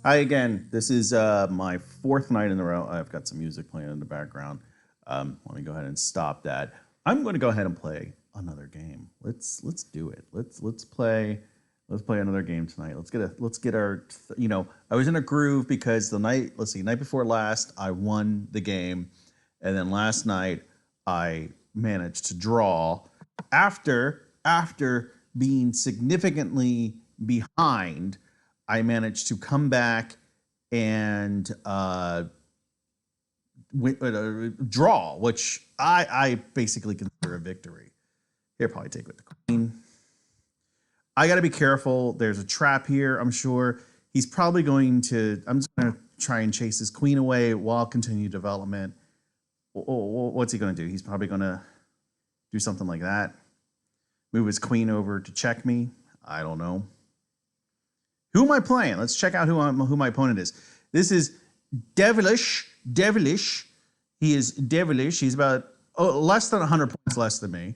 Hi again. This is my fourth night in a row. I've got some music playing in the background. Let me go ahead and stop that. I'm going to go ahead and play another game. Let's do it. Let's play another game tonight. Let's get our I was in a groove because the night night before last I won the game, and then last night I managed to draw after being significantly behind. I managed to come back and draw, which I basically consider a victory. Here, probably take with the queen. I got to be careful. There's a trap here, I'm sure. He's probably going to, I'm just going to try and chase his queen away while continue development. What's he going to do? He's probably going to do something like that. Move his queen over to check me. I don't know. Who am I playing? Let's check out who my opponent is. This is devilish. He is devilish. He's about less than 100 points less than me.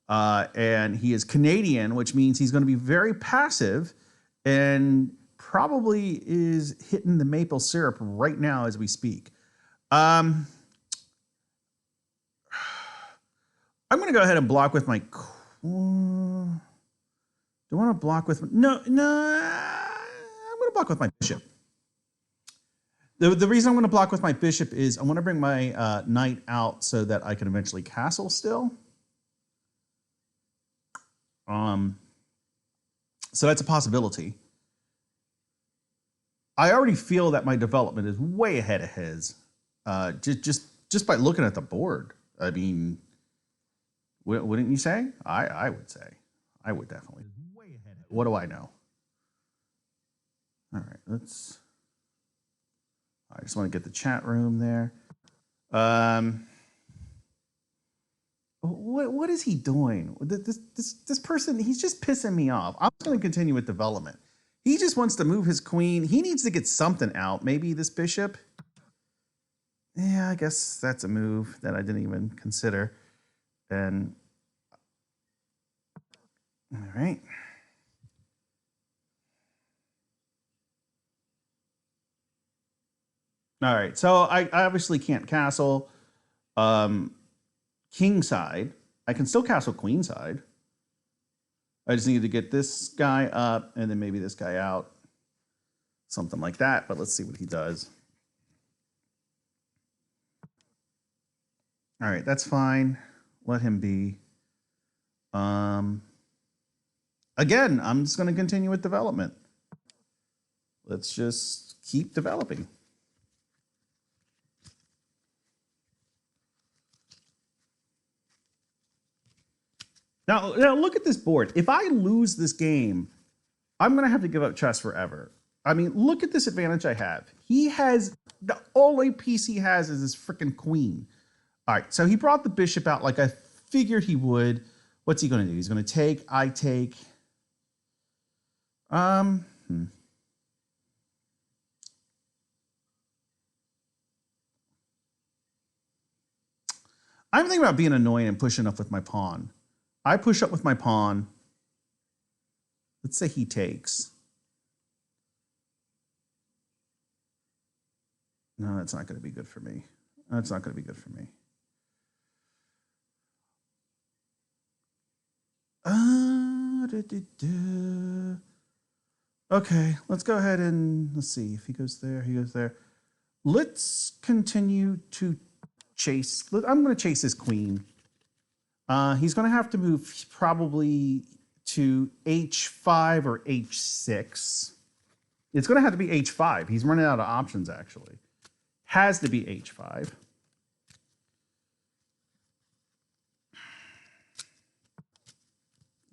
And he is Canadian, which means he's going to be very passive and probably is hitting the maple syrup right now as we speak. I'm going to go ahead and block with my... Do I want to block with... No. I'm going to block with my bishop. The reason I'm going to block with my bishop is I want to bring my knight out so that I can eventually castle still. So that's a possibility. I already feel that my development is way ahead of his. Just by looking at the board. I mean, wouldn't you say? I would say. I would definitely. Way ahead. What do I know? All right, I just want to get the chat room there. What is he doing? This person, he's just pissing me off. I'm just going to continue with development. He just wants to move his queen. He needs to get something out. Maybe this bishop. Yeah, I guess that's a move that I didn't even consider. And all right. All right, so I obviously can't castle king side. I can still castle queen side. I just need to get this guy up and then maybe this guy out. Something like that, but let's see what he does. All right, that's fine. Let him be. Again, I'm just going to continue with development. Let's just keep developing. Now look at this board. If I lose this game, I'm going to have to give up chess forever. I mean, look at this advantage I have. He has, the only piece he has is his freaking queen. All right, so he brought the bishop out like I figured he would. What's he going to do? He's going to take, I take. I'm thinking about being annoying and pushing up with my pawn. I push up with my pawn. Let's say he takes. No, that's not going to be good for me. That's not going to be good for me. Okay, let's go ahead and let's see. If he goes there, he goes there. Let's continue to chase. I'm going to chase his queen. He's going to have to move probably to h5 or h6. It's going to have to be h5. He's running out of options, actually. Has to be h5.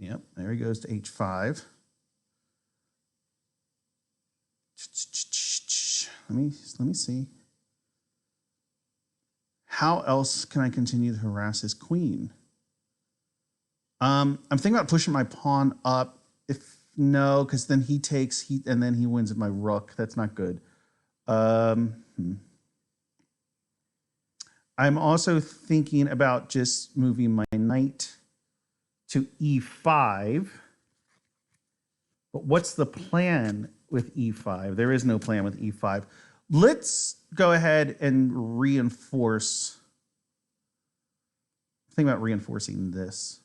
Yep, there he goes to h5. Let me see. How else can I continue to harass his queen? I'm thinking about pushing my pawn up. If no, because then he takes and then he wins with my rook. That's not good. I'm also thinking about just moving my knight to e5. But what's the plan with e5. There is no plan with e5. Let's go ahead and reinforce. Think about reinforcing this.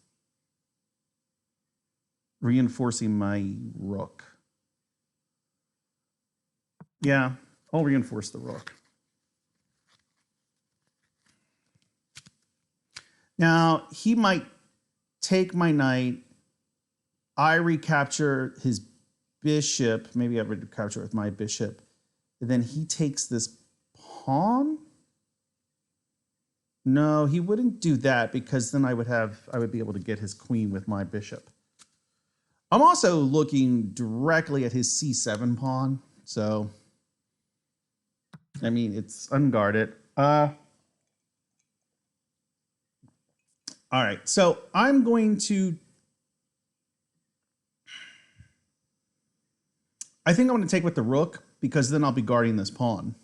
Reinforcing my rook. Yeah, I'll reinforce the rook. Now, he might take my knight. I recapture his bishop. Maybe I recapture it with my bishop. And then he takes this pawn. No, he wouldn't do that because then I would be able to get his queen with my bishop. I'm also looking directly at his c7 pawn. So, I mean, it's unguarded. All right, so I'm going to, I think I'm going to take with the rook because then I'll be guarding this pawn.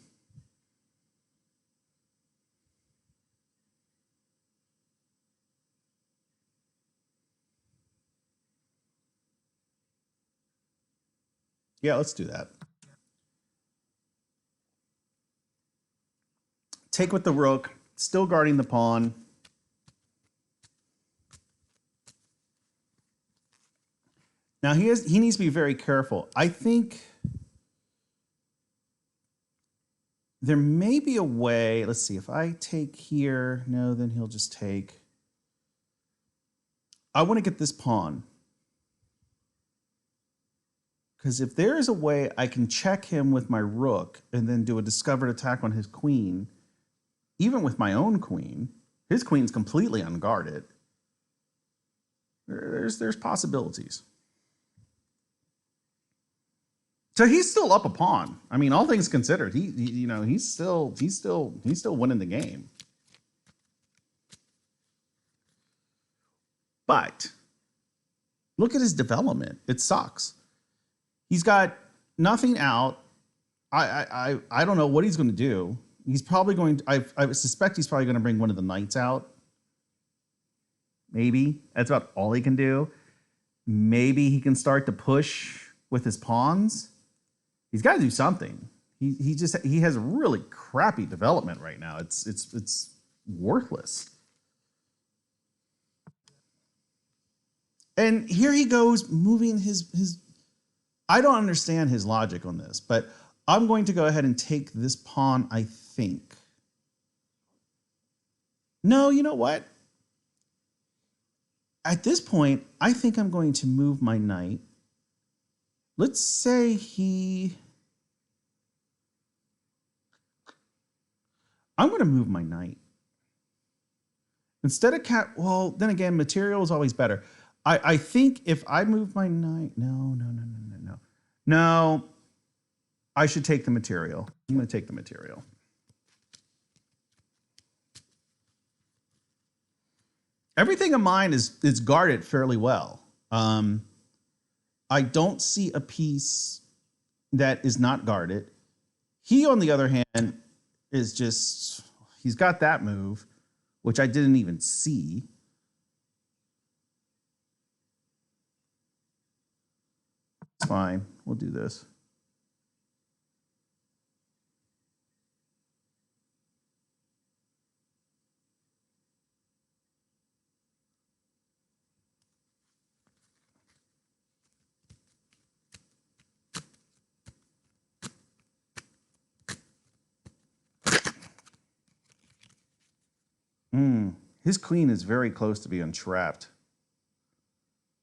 Yeah, let's do that. Take with the rook, still guarding the pawn. Now he needs to be very careful. I think there may be a way. Let's see, if I take here, no, then he'll just take. I want to get this pawn. Because if there is a way I can check him with my rook and then do a discovered attack on his queen, even with my own queen, his queen's completely unguarded. There's possibilities. So he's still up a pawn. I mean, all things considered, he's still winning the game. But look at his development. It sucks. He's got nothing out. I don't know what he's going to do. He's probably going to, I suspect he's probably going to bring one of the knights out. Maybe. That's about all he can do. Maybe he can start to push with his pawns. He's got to do something. He has really crappy development right now. It's worthless. And here he goes moving his I don't understand his logic on this, but I'm going to go ahead and take this pawn, I think. No, you know what? At this point, I think I'm going to move my knight. Let's say I'm going to move my knight. Instead of well, then again, material is always better. I think if I move my knight, no, I should take the material. I'm going to take the material. Everything of mine is guarded fairly well. I don't see a piece that is not guarded. He, on the other hand, is just, he's got that move, which I didn't even see. It's fine. We'll do this. His queen is very close to being trapped.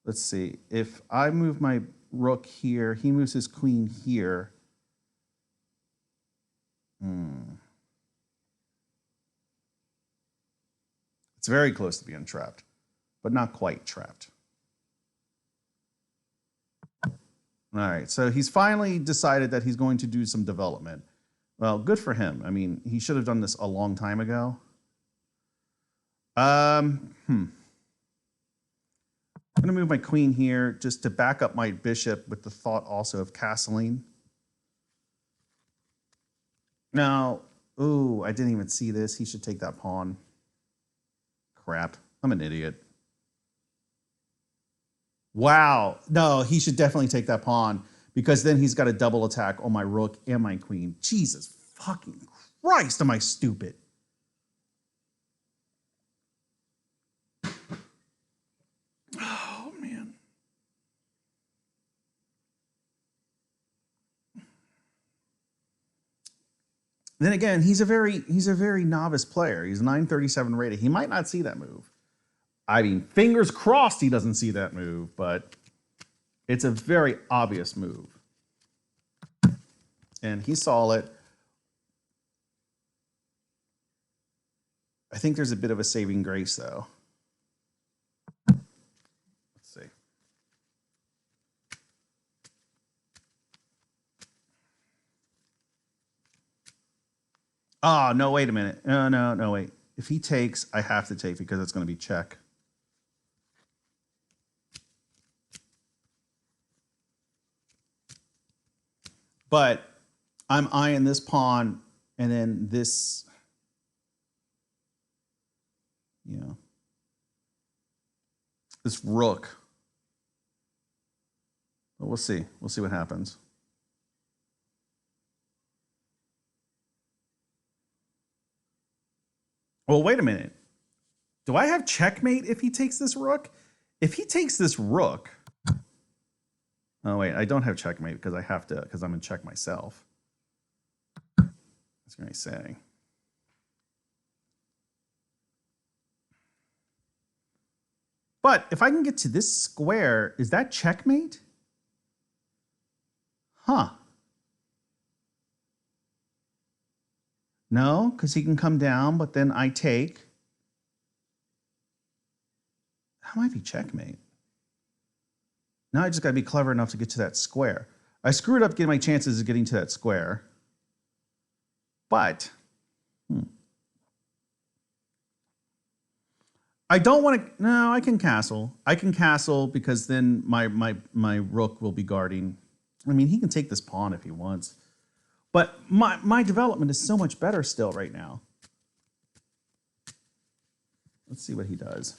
Let's see. If I move my rook here, he moves his queen here. It's very close to being trapped, but not quite trapped. All right, so he's finally decided that he's going to do some development. Well, good for him. I mean, he should have done this a long time ago. I'm going to move my queen here just to back up my bishop with the thought also of castling. Now, ooh, I didn't even see this. He should take that pawn. Crap, I'm an idiot. Wow, no, he should definitely take that pawn because then he's got a double attack on my rook and my queen. Jesus fucking Christ, am I stupid? Oh, man. Then again, he's a very novice player. He's 937 rated. He might not see that move. I mean, fingers crossed he doesn't see that move, but it's a very obvious move. And he saw it. I think there's a bit of a saving grace, though. Let's see. Oh, no, wait a minute. No, wait. If he takes, I have to take because it's going to be check. But I'm eyeing this pawn and then this, you know, this rook. But we'll see. We'll see what happens. Well, wait a minute. Do I have checkmate if he takes this rook? If he takes this rook... Oh, wait, I don't have checkmate because I have to, because I'm in check myself. That's what he's saying. But if I can get to this square, is that checkmate? Huh. No, because he can come down, but then I take. That might be checkmate. Now I just got to be clever enough to get to that square. I screwed up getting my chances of getting to that square. But I don't want to. No, I can castle. I can castle because then my rook will be guarding. I mean, he can take this pawn if he wants. But my development is so much better still right now. Let's see what he does.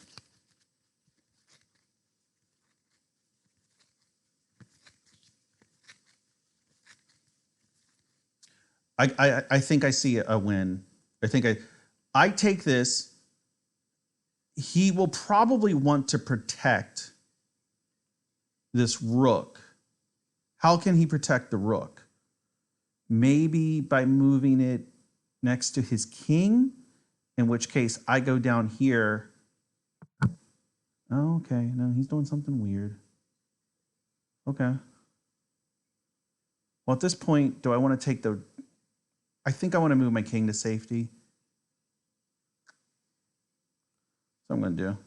I think I see a win. I take this. He will probably want to protect this rook. How can he protect the rook? Maybe by moving it next to his king, in which case I go down here. Oh, okay. No, he's doing something weird. Okay. Well, at this point, do I want to take the... I think I want to move my king to safety. That's what I'm going to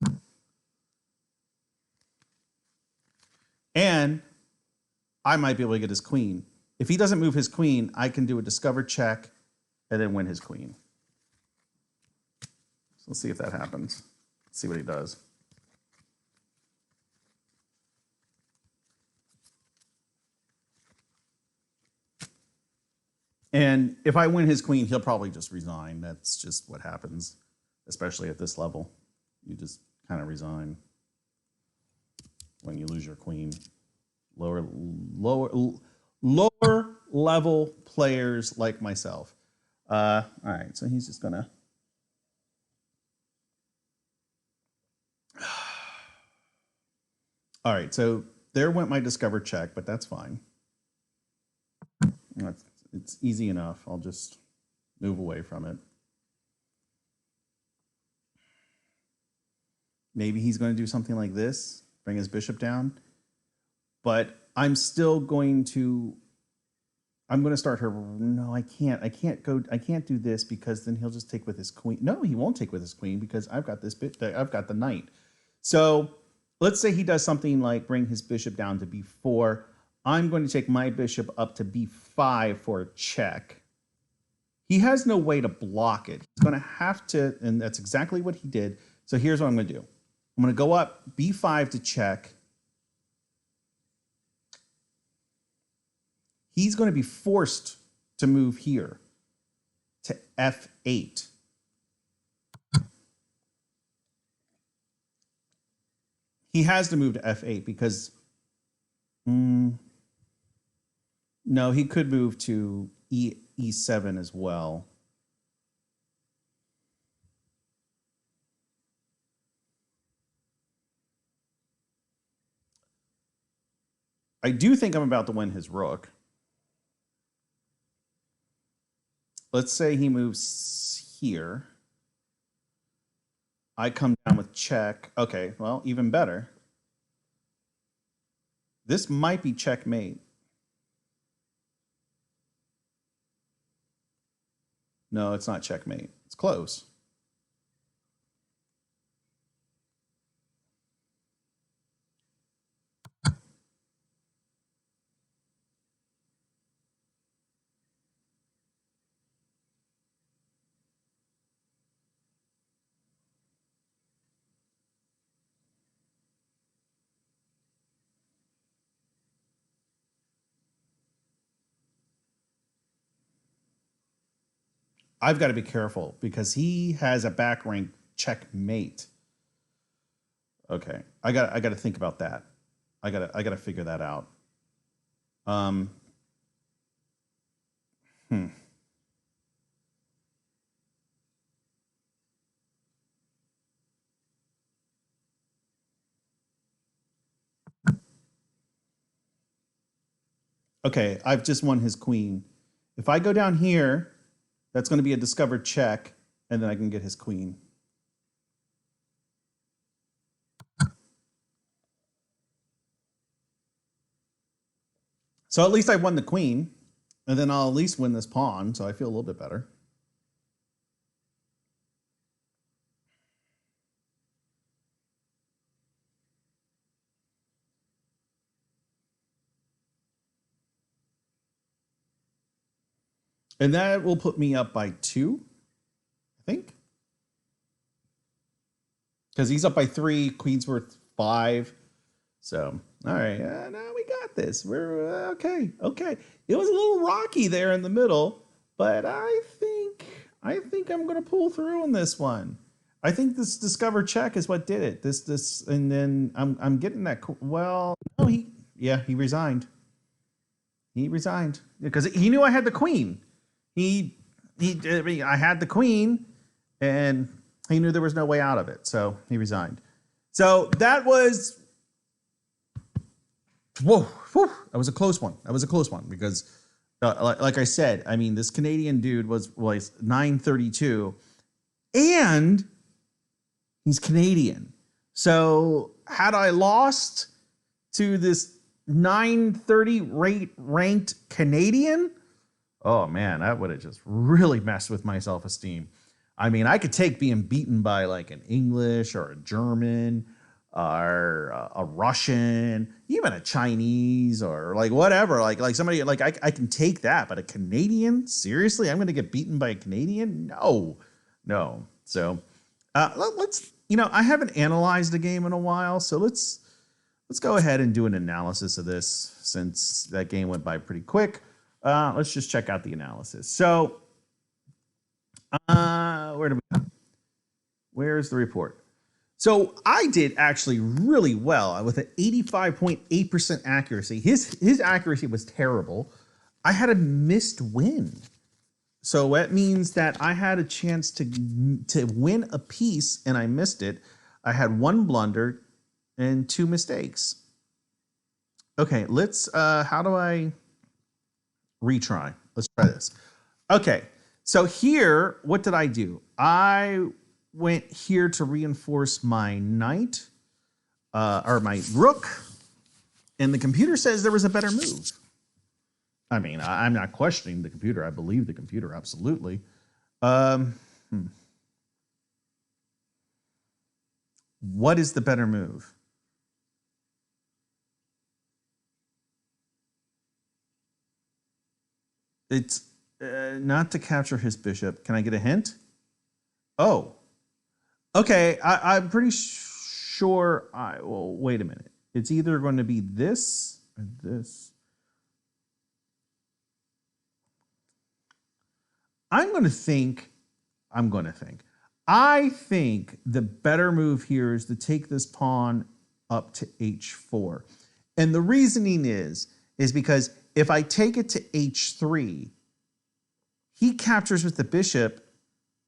do. And I might be able to get his queen. If he doesn't move his queen, I can do a discover check and then win his queen. So let's see if that happens. Let's see what he does. And if I win his queen, he'll probably just resign. That's just what happens, especially at this level. You just kind of resign when you lose your queen. Lower level players like myself. All right, so he's just gonna. All right, so there went my discover check, but that's fine. It's easy enough. I'll just move away from it. Maybe he's going to do something like this, bring his bishop down. But I'm still going to... I'm going to start her... No, I can't. I can't do this because then he'll just take with his queen. No, he won't take with his queen because I've got this bit. I've got the knight. So let's say he does something like bring his bishop down to b4. I'm going to take my bishop up to b5 for a check. He has no way to block it. He's going to have to, and that's exactly what he did. So here's what I'm going to do. I'm going to go up b5 to check. He's going to be forced to move here to f8. He has to move to f8 because Mm, no, he could move to E7 as well. I do think I'm about to win his rook. Let's say he moves here. I come down with check. Okay, well, even better. This might be checkmate. No, it's not checkmate. It's close. I've got to be careful because he has a back rank checkmate. Okay, I got to think about that. I got to figure that out. Um, hmm. Okay, I've just won his queen. If I go down here, that's going to be a discovered check, and then I can get his queen. So at least I won the queen, and then I'll at least win this pawn, so I feel a little bit better. And that will put me up by 2, I think. Because he's up by 3, queen's worth 5. So, all right, now we got this. We're okay. Okay, it was a little rocky there in the middle, but I think I'm going to pull through on this one. I think this discover check is what did it. This, and then I'm getting that. Well, no, he resigned. He resigned because he knew I had the queen. I had the queen, and he knew there was no way out of it, so he resigned. So that was. Whoa, that was a close one. That was a close one because, like I said, I mean, this Canadian dude was 932, and he's Canadian. So had I lost to this 930 ranked Canadian, oh man, that would have just really messed with my self-esteem. I mean, I could take being beaten by like an English or a German or a Russian, even a Chinese or like whatever, like somebody like I can take that, but a Canadian, seriously, I'm going to get beaten by a Canadian? No. So let's, I haven't analyzed the game in a while, so let's go ahead and do an analysis of this since that game went by pretty quick. Let's just check out the analysis. So where's the report? So I did actually really well with an 85.8% accuracy. His accuracy was terrible. I had a missed win. So that means that I had a chance to win a piece and I missed it. I had 1 blunder and 2 mistakes. Okay, let's how do I retry? Let's try this. Okay, so here, what did I do? I went here to reinforce my knight or my rook, and the computer says there was a better move. I mean, I'm not questioning the computer. I believe the computer, absolutely. What is the better move? It's not to capture his bishop. Can I get a hint? Oh, okay. I'm pretty sure. Well, wait a minute. It's either going to be this or this. I'm going to think. I think the better move here is to take this pawn up to h4. And the reasoning is because if I take it to h3, he captures with the bishop,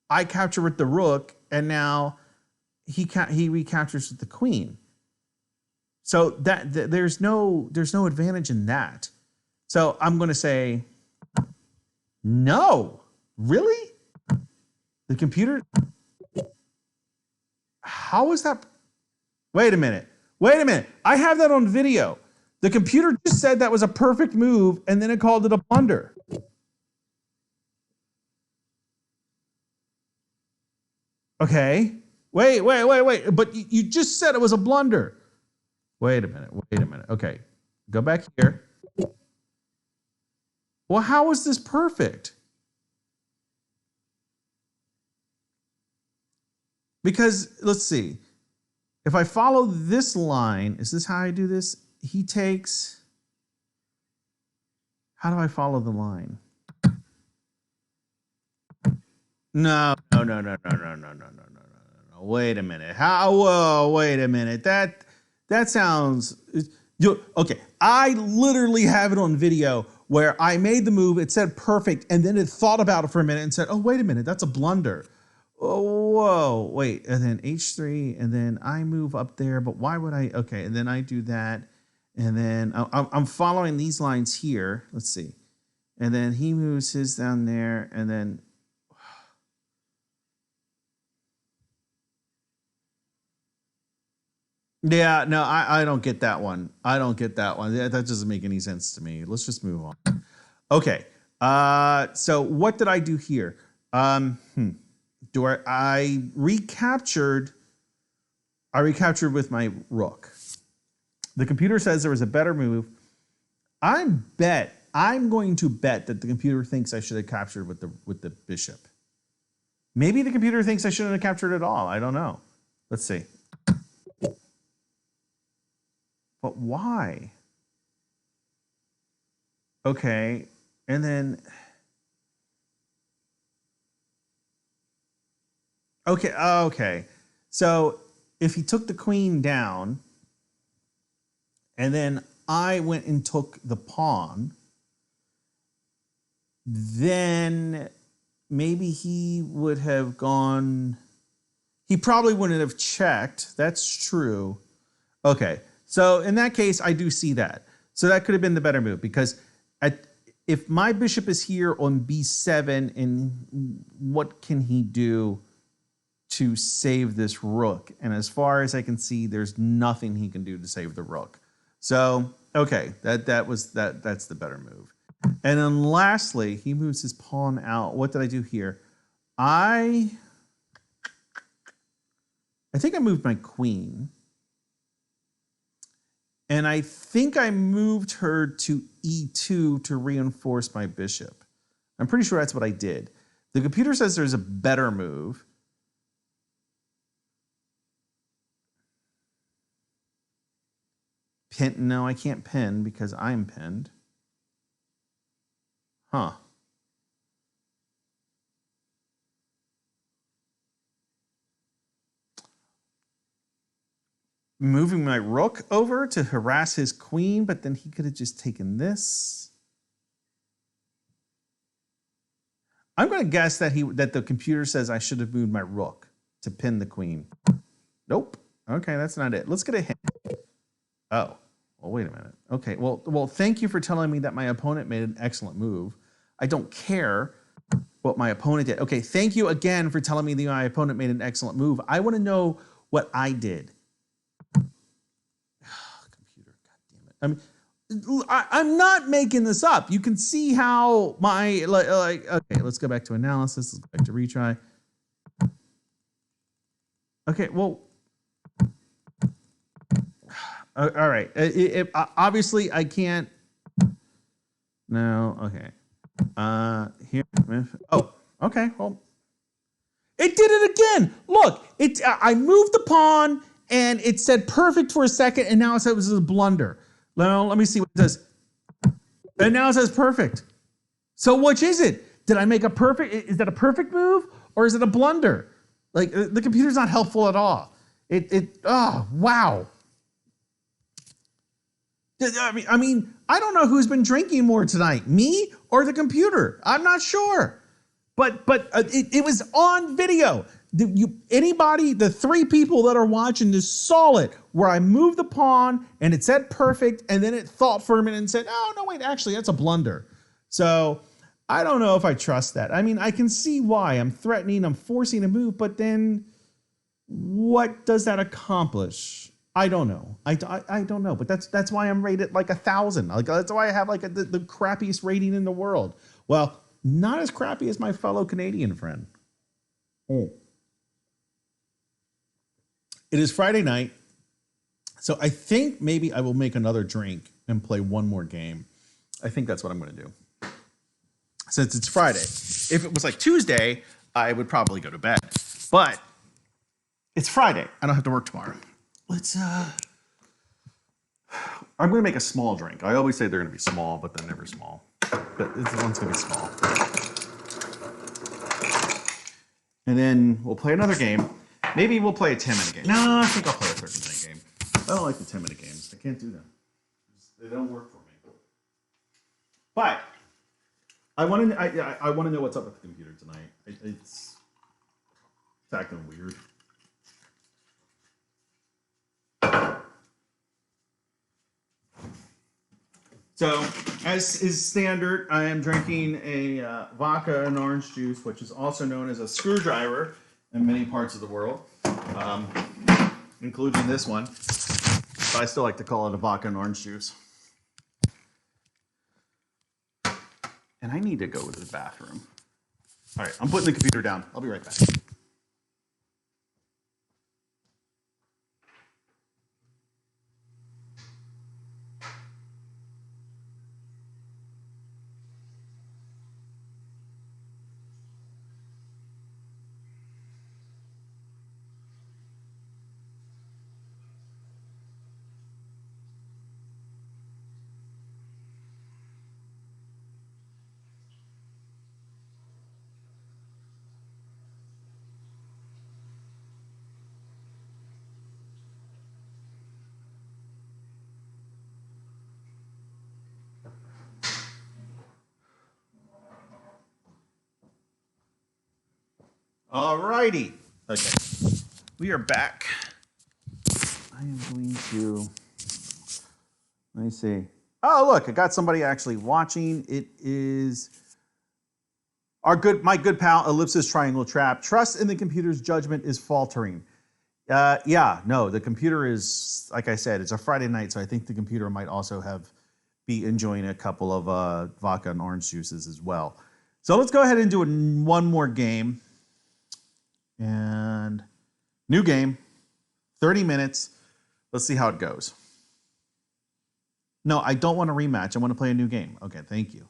I capture with the rook, and now he recaptures with the queen. So there's no advantage in that. So I'm going to say no. Really? The computer? How is that? Wait a minute. I have that on video. The computer just said that was a perfect move, and then it called it a blunder. Okay. Wait. But you just said it was a blunder. Wait a minute. Okay. Go back here. Well, how is this perfect? Because, let's see. If I follow this line, is this how I do this? He takes... How do I follow the line? No. Wait a minute. Whoa, wait a minute. That sounds... Okay, I literally have it on video where I made the move, it said perfect, and then it thought about it for a minute and said, oh, wait a minute, that's a blunder. Oh, whoa, wait, and then H3, and then I move up there, but why would I? Okay, and then I do that, and then I'm following these lines here. Let's see. And then he moves his down there, and then... Yeah, no, I don't get that one. That doesn't make any sense to me. Let's just move on. Okay, so what did I do here? I recaptured with my rook. The computer says there was a better move. I'm going to bet that the computer thinks I should have captured with the bishop. Maybe the computer thinks I shouldn't have captured at all. I don't know. Let's see. But why? Okay, and then... Okay. So if he took the queen down, and then I went and took the pawn, then maybe he would have gone... He probably wouldn't have checked. That's true. Okay. So in that case, I do see that. So that could have been the better move, because if my bishop is here on b7, and what can he do to save this rook? And as far as I can see, there's nothing he can do to save the rook. So, okay, that's the better move. And then lastly, he moves his pawn out. What did I do here? I think I moved my queen. And I think I moved her to e2 to reinforce my bishop. I'm pretty sure that's what I did. The computer says there's a better move. Pin? No, I can't pin because I'm pinned. Huh. Moving my rook over to harass his queen, but then he could have just taken this. I'm going to guess that the computer says I should have moved my rook to pin the queen. Nope. Okay, that's not it. Let's get a hint. Oh, well, wait a minute. Okay, well, thank you for telling me that my opponent made an excellent move. I don't care what my opponent did. Okay, thank you again for telling me that my opponent made an excellent move. I want to know what I did. Computer, God damn it. I'm not making this up. You can see how my, okay, let's go back to analysis. Let's go back to retry. Okay, well, all right. Obviously, I can't. No, okay. Here. Oh, okay. Well, it did it again. Look, I moved the pawn, and it said perfect for a second, and now it said it was a blunder. Let me see what it says. And now it says perfect. So which is it? Did I make a perfect? Is that a perfect move, or is it a blunder? Like, the computer's not helpful at all. Oh, wow. I mean, I don't know who's been drinking more tonight, me or the computer. I'm not sure, but it was on video. Anybody, the 3 people that are watching this saw it, where I moved the pawn and it said perfect, and then it thought for a minute and said, oh no, wait, actually that's a blunder. So I don't know if I trust that. I mean, I can see why I'm threatening, I'm forcing a move, but then what does that accomplish? I don't know. I don't know, but that's why I'm rated like 1,000. Like that's why I have like the crappiest rating in the world. Well, not as crappy as my fellow Canadian friend. Oh. It is Friday night, so I think maybe I will make another drink and play one more game. I think that's what I'm going to do. Since it's Friday. If it was like Tuesday, I would probably go to bed. But it's Friday. I don't have to work tomorrow. I'm going to make a small drink. I always say they're going to be small, but they're never small. But this one's going to be small. And then we'll play another game. Maybe we'll play a 10-minute game. No, I think I'll play a 30-minute game. I don't like the 10-minute games. I can't do them. They don't work for me. But I want to know what's up with the computer tonight. It's acting weird. So, as is standard, I am drinking a vodka and orange juice, which is also known as a screwdriver in many parts of the world, including this one. But I still like to call it a vodka and orange juice. And I need to go to the bathroom. All right, I'm putting the computer down. I'll be right back. Alrighty. Okay. We are back. I am going to, let me see. Oh, look, I got somebody actually watching. It is my good pal, Ellipsis Triangle Trap. Trust in the computer's judgment is faltering. Yeah, no, the computer is, like I said, it's a Friday night, so I think the computer might also be enjoying a couple of vodka and orange juices as well. So let's go ahead and do one more game. And new game, 30 minutes. Let's see how it goes. No, I don't want a rematch. I want to play a new game. Okay, thank you.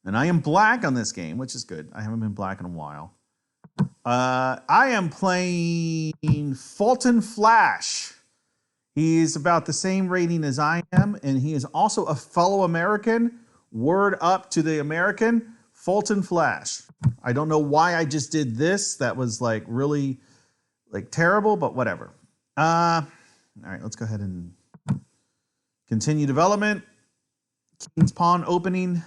And I am black on this game, which is good. I haven't been black in a while. I am playing Fulton Flash. He's about the same rating as I am, and he is also a fellow American. Word up to the American, Fulton Flash. I don't know why I just did this. That was like really like terrible, but whatever. All right, let's go ahead and continue development. King's Pawn opening.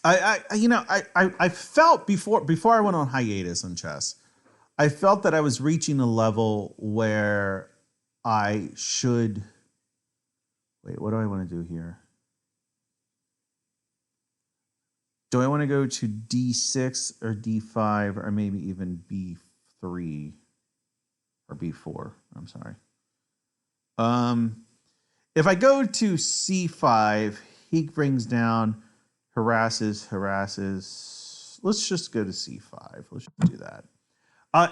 I felt before I went on hiatus on chess, I felt that I was reaching a level where I should. Wait, what do I want to do here? Do I want to go to D6 or D5 or maybe even B3 or B4? I'm sorry. If I go to C5, he brings down, harasses. Let's just go to C5. Let's just do that.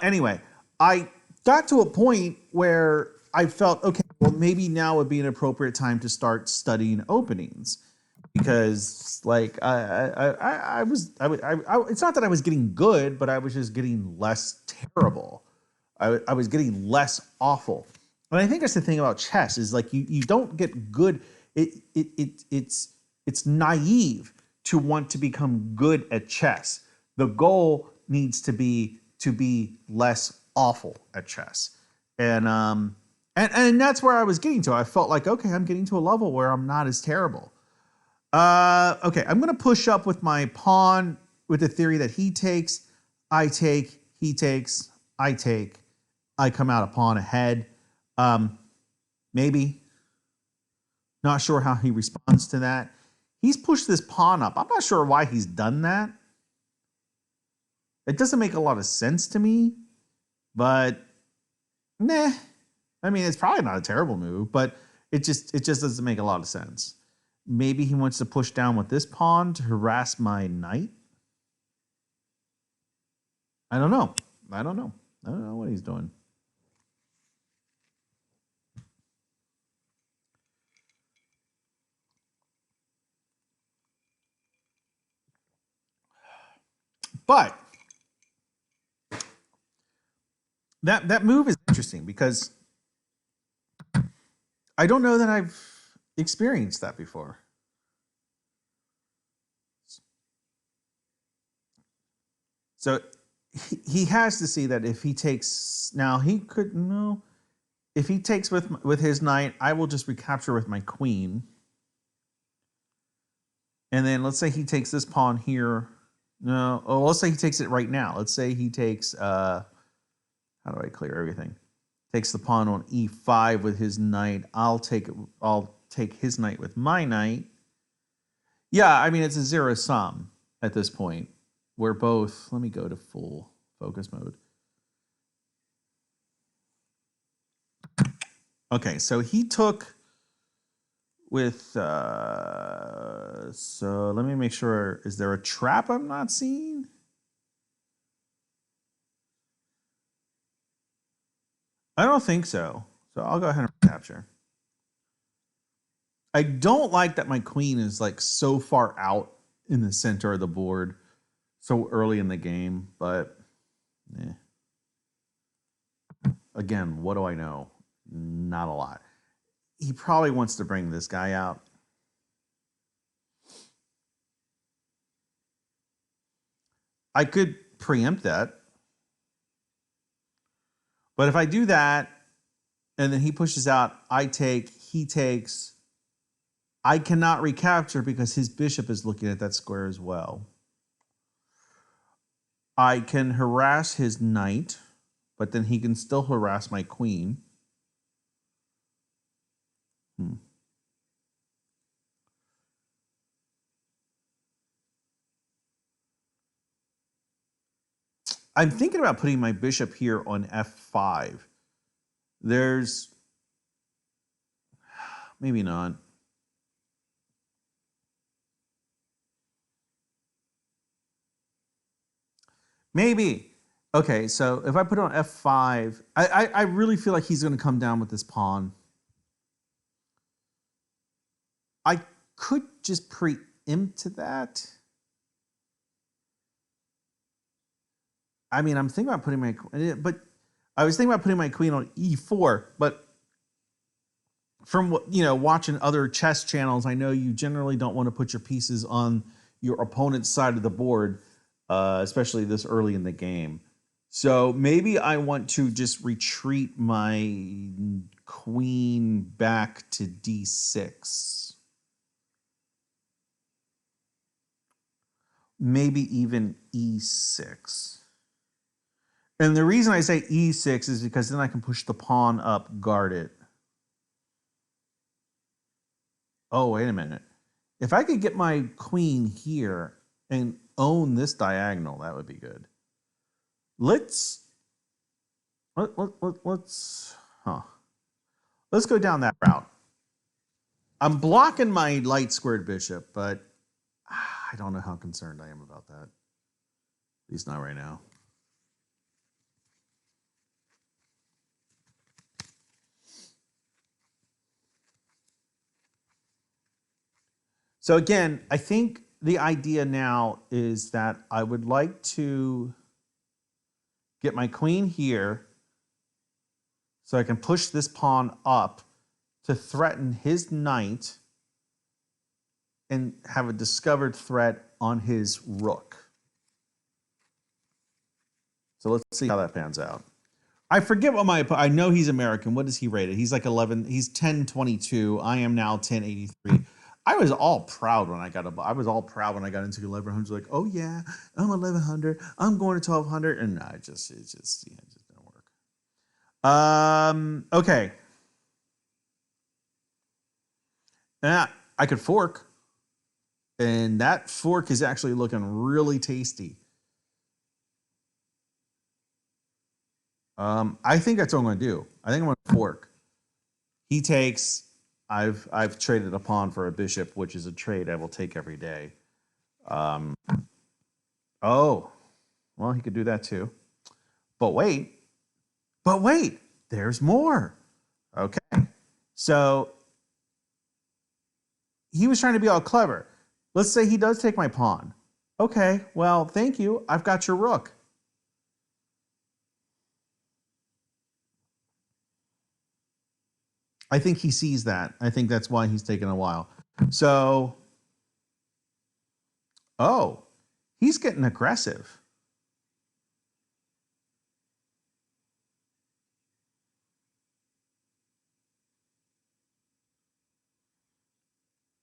Anyway, I got to a point where I felt, okay, well, maybe now would be an appropriate time to start studying openings, because like it's not that I was getting good, but I was just getting less terrible. I was getting less awful. And I think that's the thing about chess is like you don't get good. It's naive to want to become good at chess. The goal needs to be less awful at chess. And that's where I was getting to. I felt like, okay, I'm getting to a level where I'm not as terrible. Okay, I'm going to push up with my pawn with the theory that he takes, I take, he takes, I take, I come out a pawn ahead. Maybe. Not sure how he responds to that. He's pushed this pawn up. I'm not sure why he's done that. It doesn't make a lot of sense to me, but nah. I mean, it's probably not a terrible move, but it just doesn't make a lot of sense. Maybe he wants to push down with this pawn to harass my knight. I don't know. I don't know what he's doing. But that move is interesting because I don't know that I've experienced that before. So he has to see that if he takes, now he could, no, if he takes with his knight, I will just recapture with my queen. And then let's say he takes this pawn here. No, oh, let's say he takes it right now. Let's say he takes, how do I clear everything? Takes the pawn on e5 with his knight. I'll take his knight with my knight. Yeah, I mean, it's a zero sum at this point. We're both, let me go to full focus mode. Okay, so he took with, so let me make sure, is there a trap I'm not seeing? I don't think so. So I'll go ahead and capture. I don't like that my queen is like so far out in the center of the board so early in the game, but again, what do I know? Not a lot. He probably wants to bring this guy out. I could preempt that. But if I do that, and then he pushes out, I take, he takes, I cannot recapture because his bishop is looking at that square as well. I can harass his knight, but then he can still harass my queen. I'm thinking about putting my bishop here on f5. There's, maybe not. Maybe. Okay, so if I put it on f5, I really feel like he's going to come down with this pawn. I could just preempt that. I mean, I'm thinking about putting my, but I was thinking about putting my queen on e4, but from watching other chess channels, I know you generally don't want to put your pieces on your opponent's side of the board, especially this early in the game. So maybe I want to just retreat my queen back to d6. Maybe even e6. And the reason I say e6 is because then I can push the pawn up, guard it. Oh, wait a minute. If I could get my queen here and own this diagonal, that would be good. Let's go down that route. I'm blocking my light squared bishop, but I don't know how concerned I am about that. At least not right now. So again, I think the idea now is that I would like to get my queen here so I can push this pawn up to threaten his knight and have a discovered threat on his rook. So let's see how that pans out. I forget what I know he's American. What is he rated? He's like 11. He's 1022. I am now 1083. I was all proud when I got into 1100. Like, oh yeah, I'm 1100. I'm going to 1200, and it just didn't work. Okay. Now I could fork, and that fork is actually looking really tasty. I think that's what I'm going to do. I think I'm going to fork. He takes. I've traded a pawn for a bishop, which is a trade I will take every day. Oh, well, he could do that too. But wait, there's more. Okay, so he was trying to be all clever. Let's say he does take my pawn. Okay, well, thank you. I've got your rook. I think he sees that. I think that's why he's taking a while. So, oh, he's getting aggressive.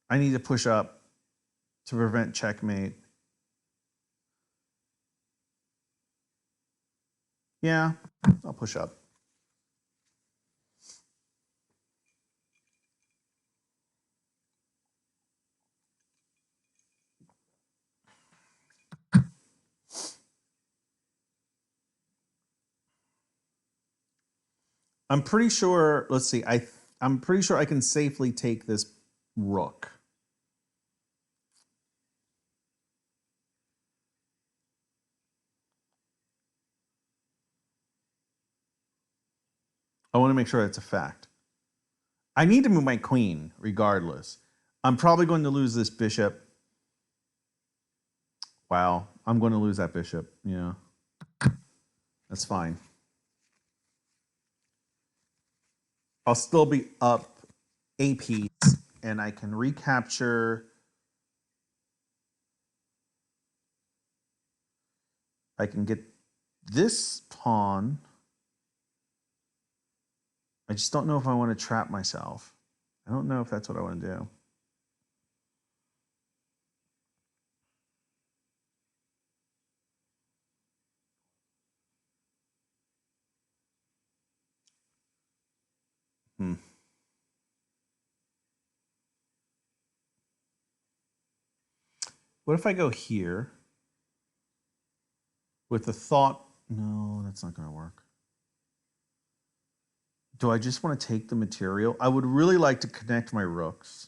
I need to push up to prevent checkmate. Yeah, I'll push up. I'm pretty sure, let's see, I'm pretty sure I can safely take this rook. I want to make sure that's a fact. I need to move my queen regardless. I'm probably going to lose this bishop. Wow, I'm going to lose that bishop. Yeah, that's fine. I'll still be up a piece, and I can recapture. I can get this pawn. I just don't know if I want to trap myself. I don't know if that's what I want to do. What if I go here with the thought? No, that's not going to work. Do I just want to take the material? I would really like to connect my rooks.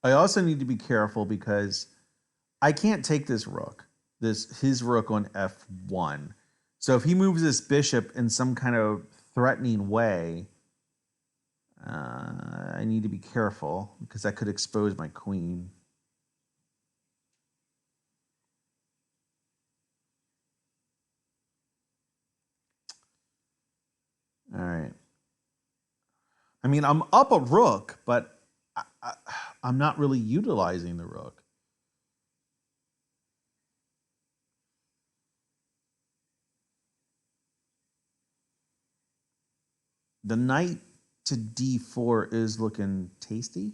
I also need to be careful because I can't take this rook, his rook on f1. So if he moves this bishop in some kind of threatening way, I need to be careful because that could expose my queen. All right. I mean, I'm up a rook, but I'm not really utilizing the rook. The knight to d4 is looking tasty,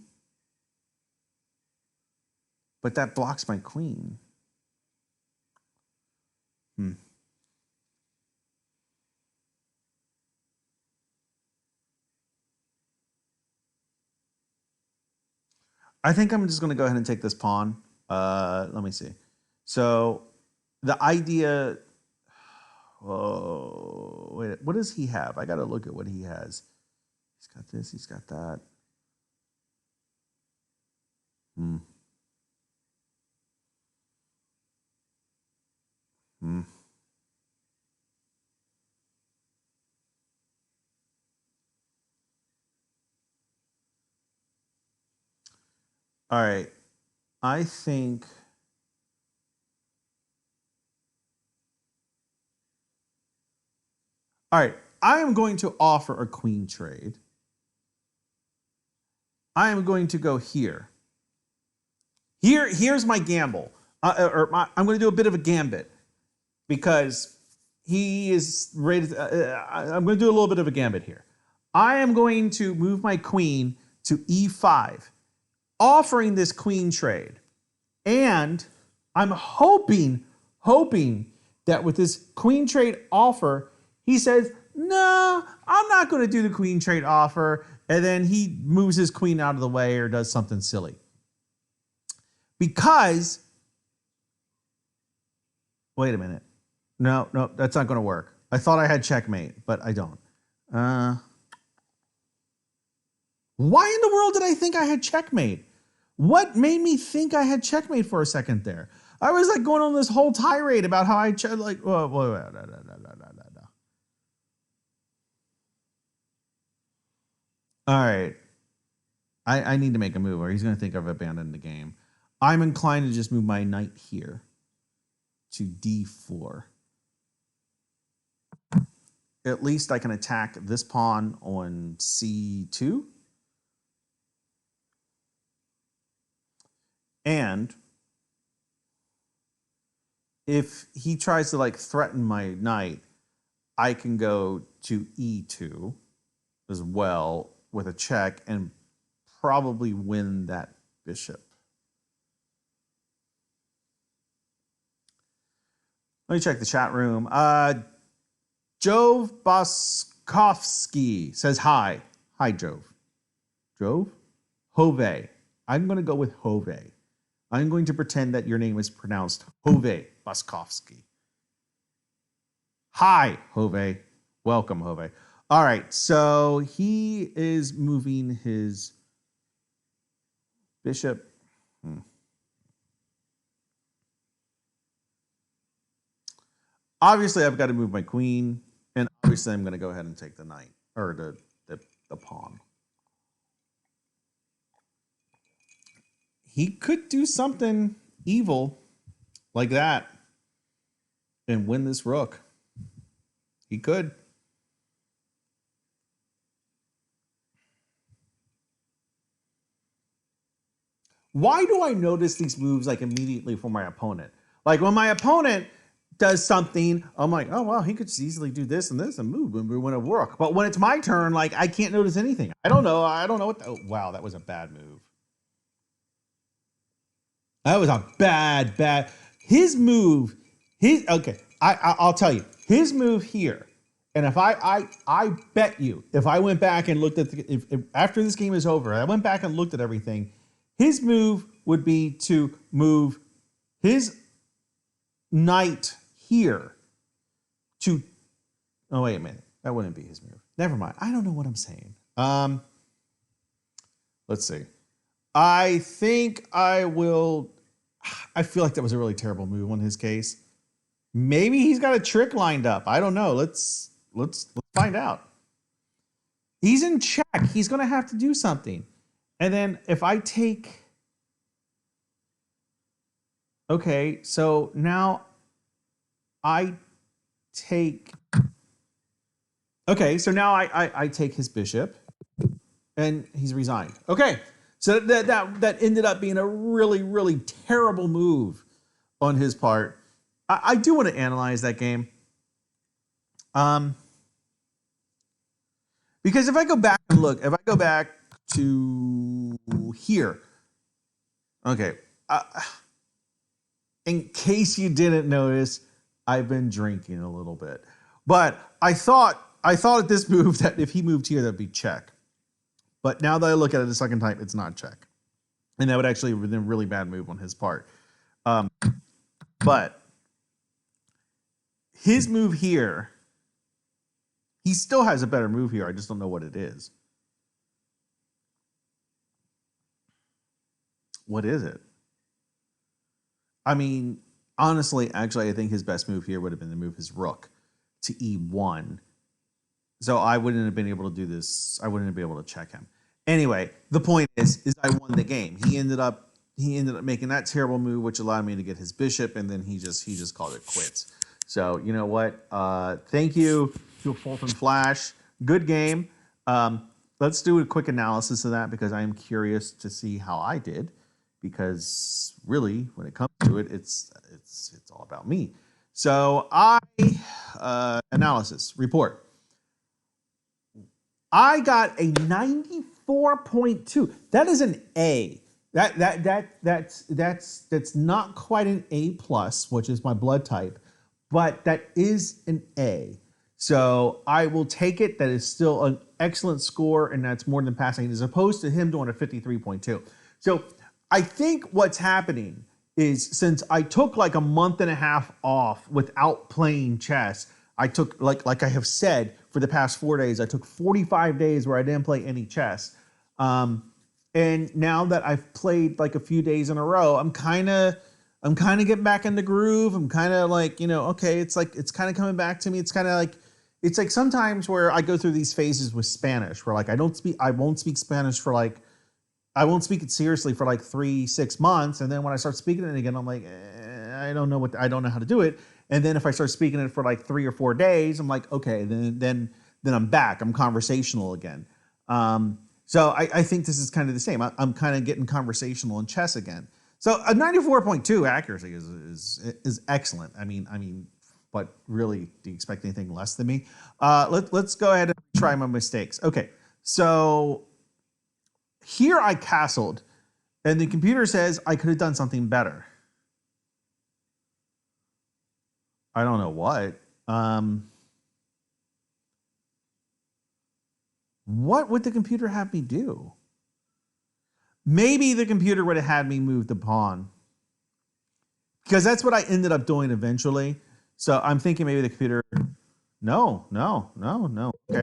but that blocks my queen. I think I'm just going to go ahead and take this pawn. Let me see. So the idea. Oh, wait. What does he have? I got to look at what he has. He's got this. He's got that. Hmm. Hmm. All right. I think. All right. I am going to offer a queen trade. I am going to go here. Here's my gamble. I'm going to do a bit of a gambit because he is ready. I'm going to do a little bit of a gambit here. I am going to move my queen to e5, offering this queen trade. And I'm hoping that with this queen trade offer, he says, no, I'm not going to do the queen trade offer. And then he moves his queen out of the way or does something silly. Because, wait a minute. No, that's not going to work. I thought I had checkmate, but I don't. Why in the world did I think I had checkmate? What made me think I had checkmate for a second there? I was like going on this whole tirade about how I like. No. All right, I need to make a move, or he's going to think I've abandoned the game. I'm inclined to just move my knight here to d4. At least I can attack this pawn on c2. And if he tries to like threaten my knight, I can go to e2 as well with a check and probably win that bishop. Let me check the chat room. Jove Boskovsky says hi. Hi, Jove. Jove? Hove. I'm going to go with Hove. I'm going to pretend that your name is pronounced Hove Boskovsky. Hi, Hove. Welcome, Hove. All right, so he is moving his bishop. Obviously, I've got to move my queen, and obviously, I'm going to go ahead and take the knight, or the pawn. He could do something evil like that and win this rook. He could. Why do I notice these moves like immediately for my opponent? Like when my opponent does something, I'm like, oh, well, he could just easily do this and this and move and we win a rook. But when it's my turn, like I can't notice anything. I don't know what. Oh, wow, that was a bad move. That was a bad. His move. Okay. I'll tell you his move here. And if I bet you, if I went back and looked at if after this game is over, I went back and looked at everything. His move would be to move his knight here to. Oh, wait a minute. That wouldn't be his move. Never mind. I don't know what I'm saying. Let's see. I think I will. I feel like that was a really terrible move on his case. Maybe he's got a trick lined up. I don't know. Let's find out. He's in check. He's going to have to do something. And then if I take. Okay, so now I take. Okay, so now I take his bishop, and he's resigned. Okay, so that ended up being a really, really terrible move on his part. I do want to analyze that game, because if I go back and look, if I go back to here, okay. In case you didn't notice, I've been drinking a little bit, but I thought at this move that if he moved here, that'd be check. But now that I look at it a second time, it's not check. And that would actually have been a really bad move on his part. But his move here, he still has a better move here. I just don't know what it is. What is it? I mean, honestly, actually, I think his best move here would have been to move his rook to e1. So I wouldn't have been able to do this. I wouldn't have been able to check him. Anyway, the point is I won the game. He ended up making that terrible move, which allowed me to get his bishop, and then he just called it quits. So you know what? Thank you to Fulton Flash. Good game. Let's do a quick analysis of that because I am curious to see how I did. Because really, when it comes to it, it's all about me. So I analysis report. I got a 94.2. That is an A. That's not quite an A plus, which is my blood type, but that is an A. So I will take it. That is still an excellent score, and that's more than passing, as opposed to him doing a 53.2. So I think what's happening is, since I took like a month and a half off without playing chess, I took, like I have said, for the past 4 days, I took 45 days where I didn't play any chess. And now that I've played like a few days in a row, I'm kind of getting back in the groove. I'm kind of like, okay, it's kind of coming back to me. It's like sometimes where I go through these phases with Spanish where like I won't speak Spanish for like, I won't speak it seriously for like 3-6 months. And then when I start speaking it again, I'm like, I don't know how to do it. And then if I start speaking it for like 3 or 4 days, I'm like, okay, then I'm back. I'm conversational again. So I think this is kind of the same. I'm kind of getting conversational in chess again. So a 94.2 accuracy is excellent. I mean, but really, do you expect anything less than me? Let's go ahead and try my mistakes. Okay, so here I castled, and the computer says I could have done something better. I don't know what. What would the computer have me do? Maybe the computer would have had me move the pawn, because that's what I ended up doing eventually. So I'm thinking maybe the computer. No. Okay,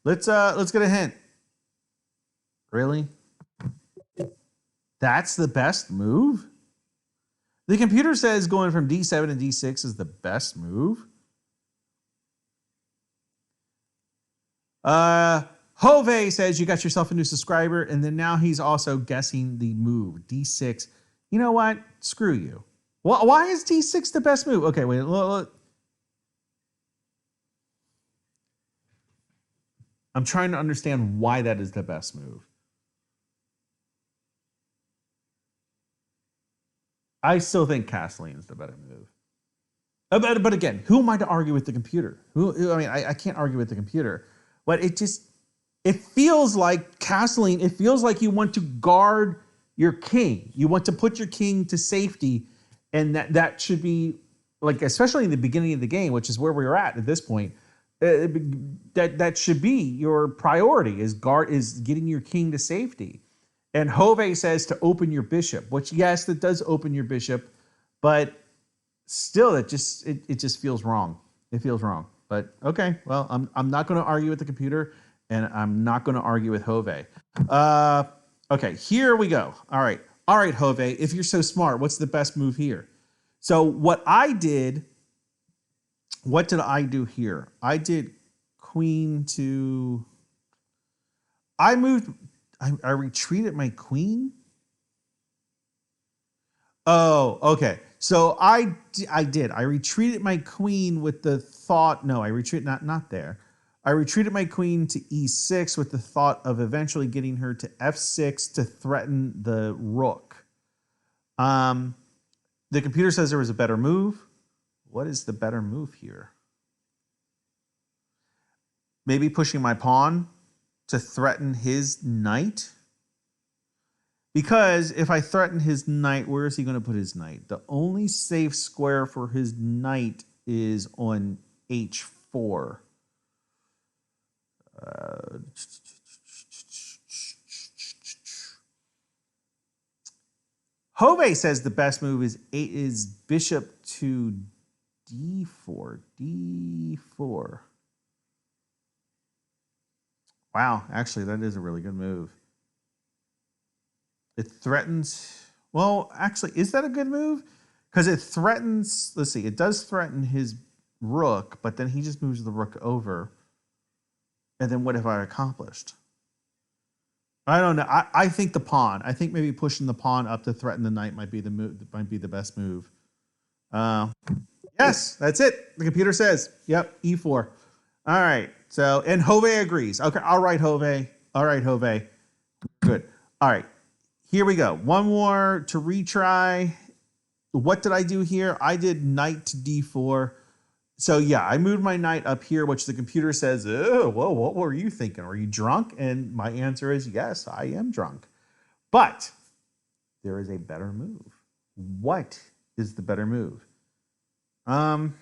let's get a hint. Really? That's the best move? The computer says going from D7 to D6 is the best move. Jove says you got yourself a new subscriber, and then now he's also guessing the move, D6. You know what? Screw you. Well, why is D6 the best move? Okay, wait. Look. I'm trying to understand why that is the best move. I still think castling is the better move. But again, who am I to argue with the computer? I can't argue with the computer. But it feels like castling. It feels like you want to guard your king. You want to put your king to safety, and that should be like, especially in the beginning of the game, which is where we're at this point. That should be your priority, is getting your king to safety. And Jove says to open your bishop, which, yes, that does open your bishop, but still, it just feels wrong. It feels wrong. But okay, well, I'm not going to argue with the computer, and I'm not going to argue with Jove. Okay, here we go. All right, Jove, if you're so smart, what's the best move here? So what did I do here? I did queen to. I retreated my queen. Oh, okay. So I did. I retreated my queen with the thought. No, I retreated not there. I retreated my queen to E6 with the thought of eventually getting her to F6 to threaten the rook. The computer says there was a better move. What is the better move here? Maybe pushing my pawn to threaten his knight? Because if I threaten his knight, where is he going to put his knight? The only safe square for his knight is on H4. Jove says the best move is bishop to D4. D4. Wow, actually, that is a really good move. It threatens. Well, actually, is that a good move? Because it threatens. Let's see. It does threaten his rook, but then he just moves the rook over. And then what have I accomplished? I don't know. I think the pawn. I think maybe pushing the pawn up to threaten the knight might be the move. Might be the best move. Yes, that's it. The computer says. Yep, E4. All right. So, and Jove agrees. Okay. All right, Jove. All right, Jove. Good. All right. Here we go. One more to retry. What did I do here? I did knight to D4. So yeah, I moved my knight up here, which the computer says, oh, well, what were you thinking? Are you drunk? And my answer is yes, I am drunk. But there is a better move. What is the better move? I'm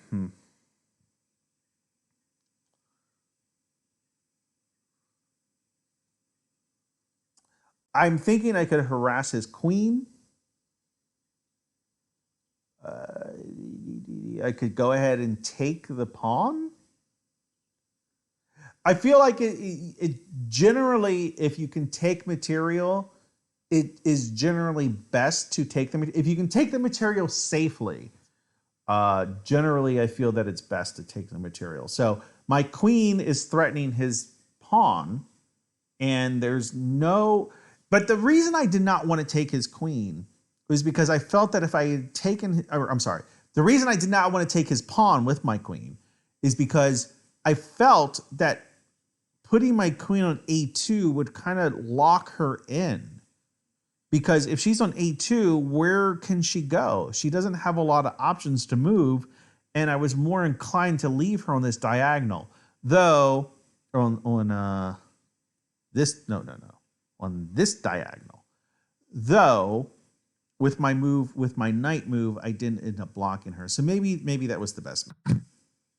thinking I could harass his queen. I could go ahead and take the pawn. I feel like it generally, if you can take material, it is generally best to take them. If you can take the material safely, generally I feel that it's best to take the material. So my queen is threatening his pawn, and there's no. But the reason I did not want to take his queen was because I felt that if I had taken, or I'm sorry, the reason I did not want to take his pawn with my queen is because I felt that putting my queen on a2 would kind of lock her in. Because if she's on a2, where can she go? She doesn't have a lot of options to move, and I was more inclined to leave her on this diagonal. Though, on this, no, on this diagonal. Though, with my move, with my knight move, I didn't end up blocking her. So maybe that was the best move.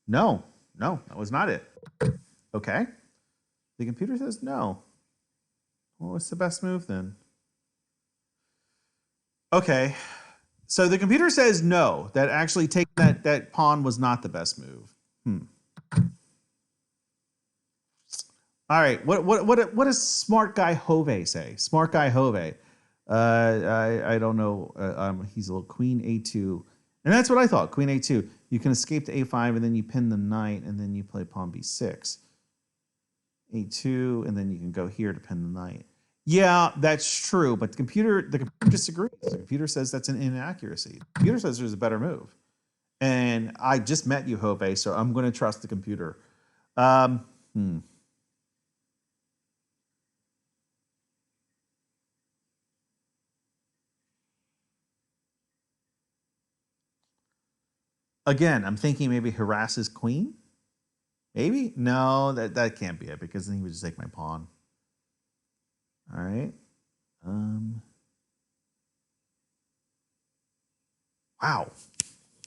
No, that was not it. Okay. The computer says no. Well, what's the best move then? Okay. So the computer says no, that actually taking that pawn was not the best move. All right. What does smart guy Hove say? Smart guy Hove. I don't know. He's a little queen a2. And that's what I thought. Queen a2. You can escape to a5, and then you pin the knight, and then you play pawn b6. a2, and then you can go here to pin the knight. Yeah, that's true, but the computer disagrees. The computer says that's an inaccuracy. The computer says there's a better move. And I just met you, Hove, so I'm going to trust the computer. Again, I'm thinking maybe harass his queen. Maybe? No, that can't be it, because then he would just take my pawn. All right. Wow.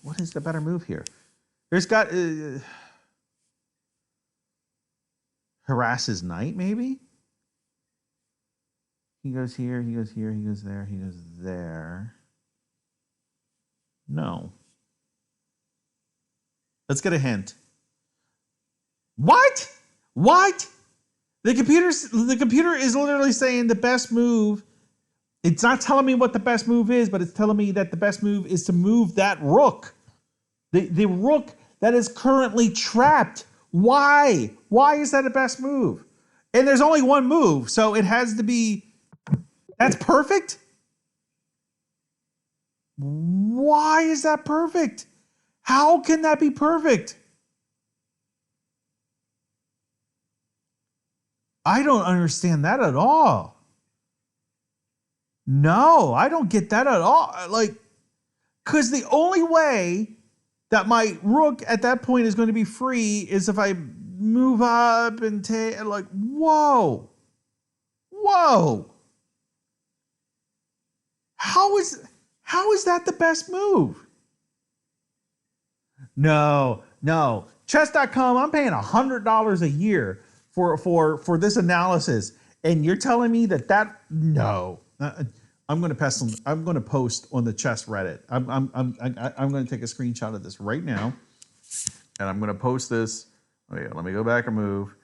What is the better move here? There's got harass his knight, maybe? He goes here, he goes here, he goes there, he goes there. No. Let's get a hint. What? The computer is literally saying the best move. It's not telling me what the best move is, but it's telling me that the best move is to move that rook. The rook that is currently trapped. Why? Why is that a best move? And there's only one move, so it has to be. That's perfect? Why is that perfect? How can that be perfect? I don't understand that at all. No, I don't get that at all. Like, because the only way that my rook at that point is going to be free is if I move up and take, like, whoa. How is that the best move? No. Chess.com, I'm paying $100 a year for this analysis, and you're telling me that no. I'm going to post on the chess Reddit. I'm going to take a screenshot of this right now, and I'm going to post this. Okay, let me go back and move,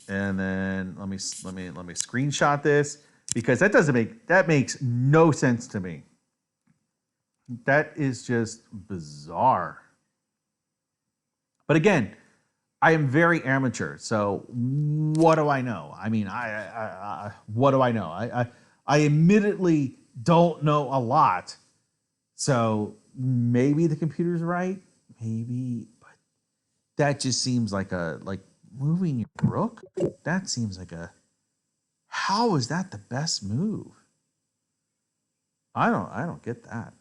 and then let me screenshot this, because that makes no sense to me. That is just bizarre. But again, I am very amateur, so what do I know? I mean, what do I know? I admittedly don't know a lot, so maybe the computer's right, maybe, but that just seems like moving your rook. That seems like how is that the best move? I don't get that.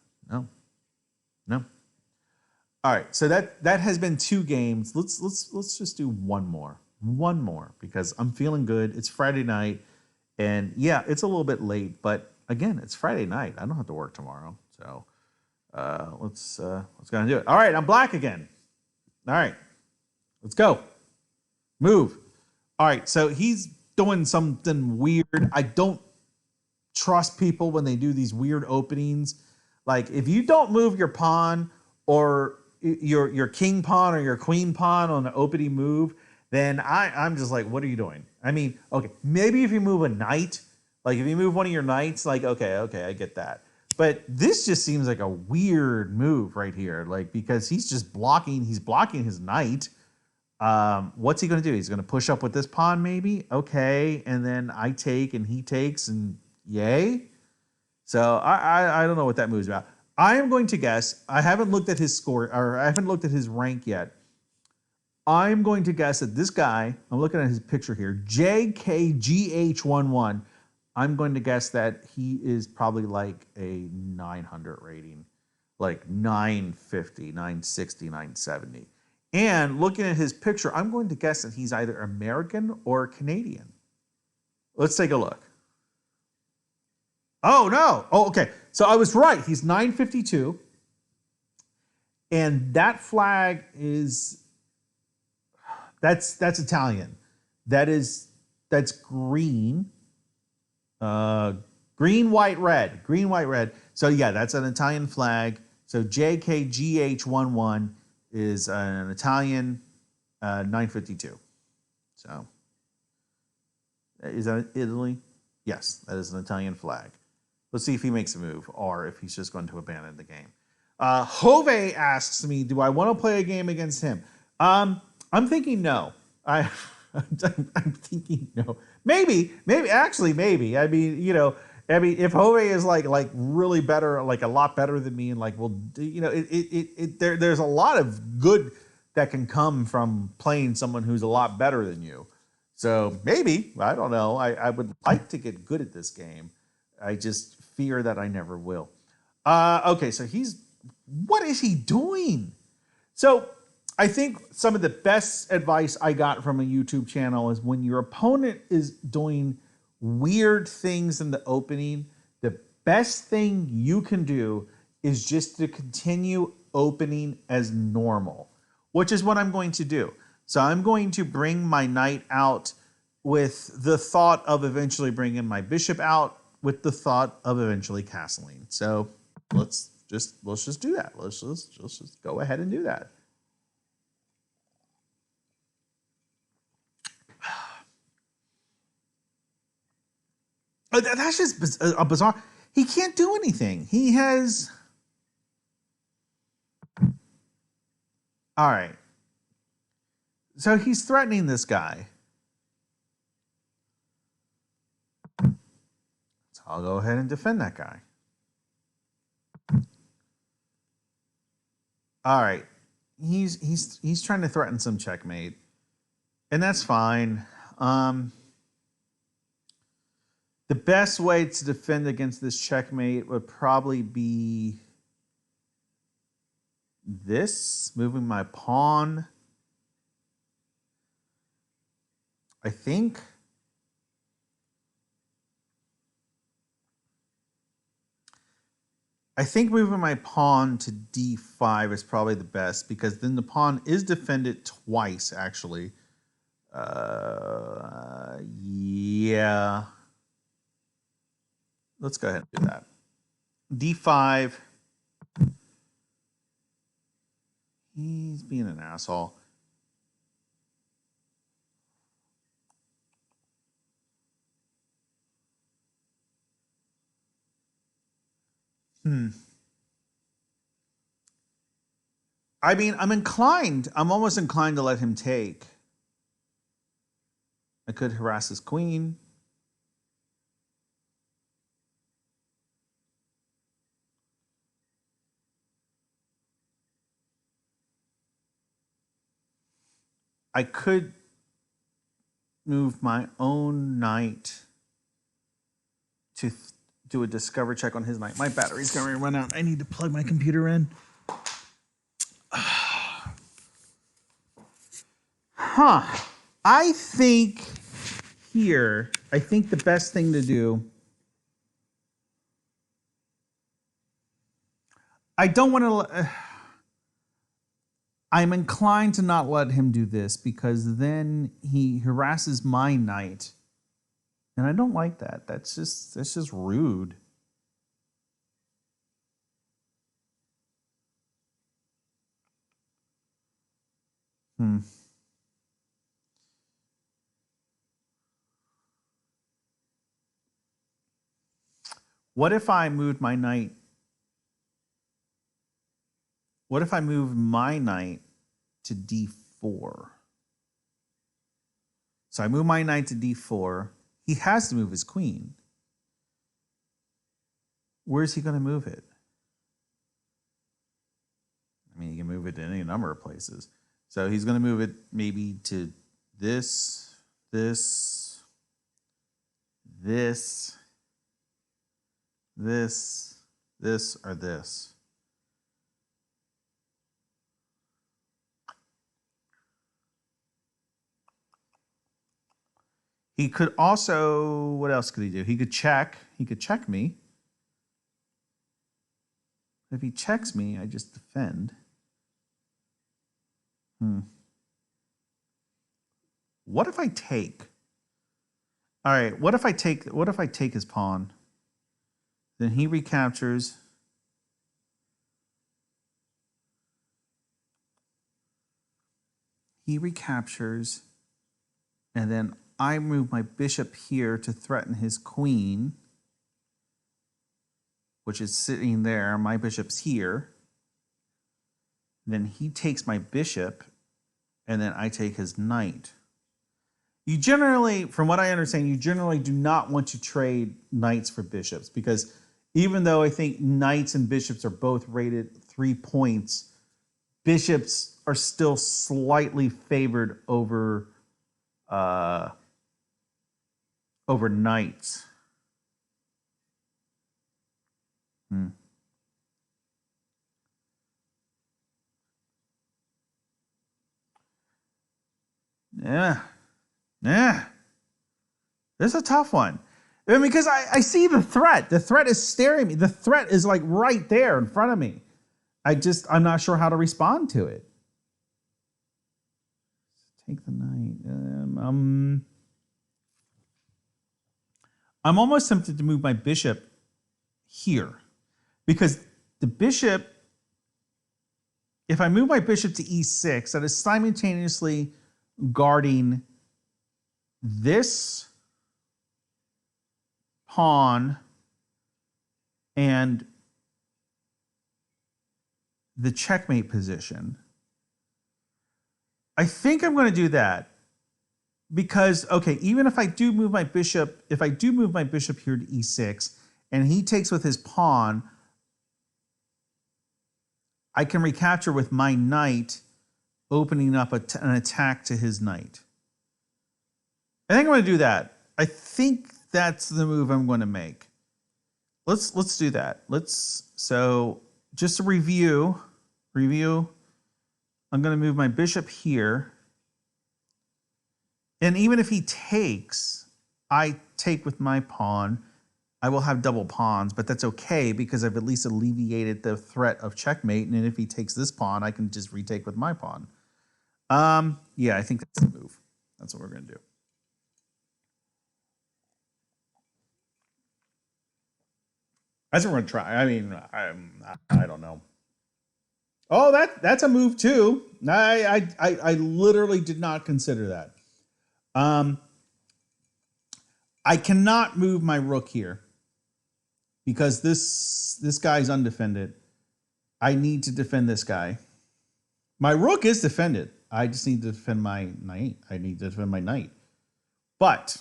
No. All right, so that has been 2 games. Let's just do one more because I'm feeling good. It's Friday night, and yeah, it's a little bit late, but again, it's Friday night. I don't have to work tomorrow, so let's go and do it. All right, I'm black again. All right, let's go. Move. All right, so he's doing something weird. I don't trust people when they do these weird openings. Like if you don't move your pawn or your king pawn or your queen pawn on an opening move, then I'm just like, what are you doing? I mean, okay, maybe if you move a knight, like if you move one of your knights, like okay, I get that. But this just seems like a weird move right here, like because he's blocking his knight. What's he going to do? He's going to push up with this pawn, maybe. Okay, and then I take and he takes, and yay. So I don't know what that move's about. I am going to guess. I haven't looked at his score, or I haven't looked at his rank yet. I'm going to guess that this guy, I'm looking at his picture here, JKGH11. I'm going to guess that he is probably like a 900 rating, like 950, 960, 970. And looking at his picture, I'm going to guess that he's either American or Canadian. Let's take a look. Oh, no. Oh, okay. So I was right. He's 952. And that flag is, that's Italian. That's green. Green, white, red. Green, white, red. So yeah, that's an Italian flag. So JKGH11 is an Italian 952. So is that Italy? Yes, that is an Italian flag. Let's see if he makes a move or if he's just going to abandon the game. Jove asks me, do I want to play a game against him? I'm thinking no. I'm thinking no. Maybe. I mean, if Jove is like really better, like a lot better than me, and like, well, there's a lot of good that can come from playing someone who's a lot better than you. So maybe, I don't know. I would like to get good at this game. I just fear that I never will. Okay, so what is he doing? So I think some of the best advice I got from a YouTube channel is when your opponent is doing weird things in the opening, the best thing you can do is just to continue opening as normal, which is what I'm going to do. So I'm going to bring my knight out with the thought of eventually bringing my bishop out with the thought of eventually castling. So let's just do that. Let's just go ahead and do that. That's just a bizarre. He can't do anything. He has. All right. So he's threatening this guy. So I'll go ahead and defend that guy. All right. He's trying to threaten some checkmate. And that's fine. The best way to defend against this checkmate would probably be this, moving my pawn. I think. Moving my pawn to d5 is probably the best because then the pawn is defended twice, actually. Yeah. Let's go ahead and do that. d5. He's being an asshole. I mean, I'm almost inclined to let him take. I could harass his queen. I could move my own knight to do a discover check on his knight. My battery's going to run out. I need to plug my computer in. I think here, I think the best thing to do. I don't want to. I'm inclined to not let him do this because then he harasses my knight, and I don't like that. That's just rude. What if I moved my knight? What if I move my knight to d4? So I move my knight to d4. He has to move his queen. Where's he going to move it? I mean, he can move it to any number of places. So he's going to move it maybe to this, this, this, this, this, or this. He could also, what else could he do? He could check. He could check me. If he checks me, I just defend. What if I take? All right, what if I take his pawn? Then he recaptures. He recaptures. And then I move my bishop here to threaten his queen, which is sitting there. My bishop's here. Then he takes my bishop, and then I take his knight. You generally, from what I understand, you generally do not want to trade knights for bishops because even though I think knights and bishops are both rated 3 points, bishops are still slightly favored over knights. Yeah. This is a tough one. I mean, because I see the threat. The threat is staring at me. The threat is like right there in front of me. I'm not sure how to respond to it. Take the knight. I'm almost tempted to move my bishop here because the bishop, if I move my bishop to e6, that is simultaneously guarding this pawn and the checkmate position. I think I'm going to do that because, okay, even if I do move my bishop, here to e6 and he takes with his pawn, I can recapture with my knight, opening up an attack to his knight. I think I'm going to do that. I think that's the move I'm going to make. Let's do that. So just to review, I'm going to move my bishop here. And even if he takes, I take with my pawn. I will have double pawns, but that's okay because I've at least alleviated the threat of checkmate. And if he takes this pawn, I can just retake with my pawn. Yeah, I think that's the move. That's what we're going to do. That's what we're going to try. I mean, I don't know. Oh, that's a move too. I literally did not consider that. I cannot move my rook here because this guy's undefended. I need to defend this guy. My rook is defended. I just need to defend my knight. I need to defend my knight. But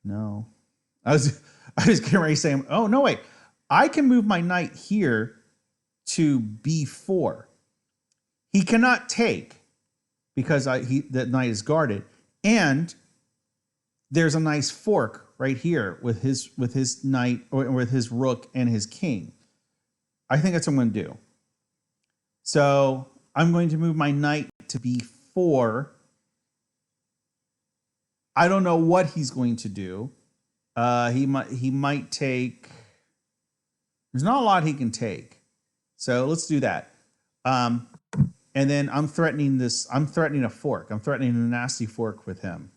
no, I was getting ready to say, oh no, wait. I can move my knight here to b4. He cannot take because that knight is guarded, and there's a nice fork right here with his knight or with his rook and his king. I think that's what I'm going to do. So I'm going to move my knight to b4, I don't know what he's going to do. He might take. There's not a lot he can take, so let's do that. Um, and then I'm threatening this. I'm threatening a fork. I'm threatening a nasty fork with him.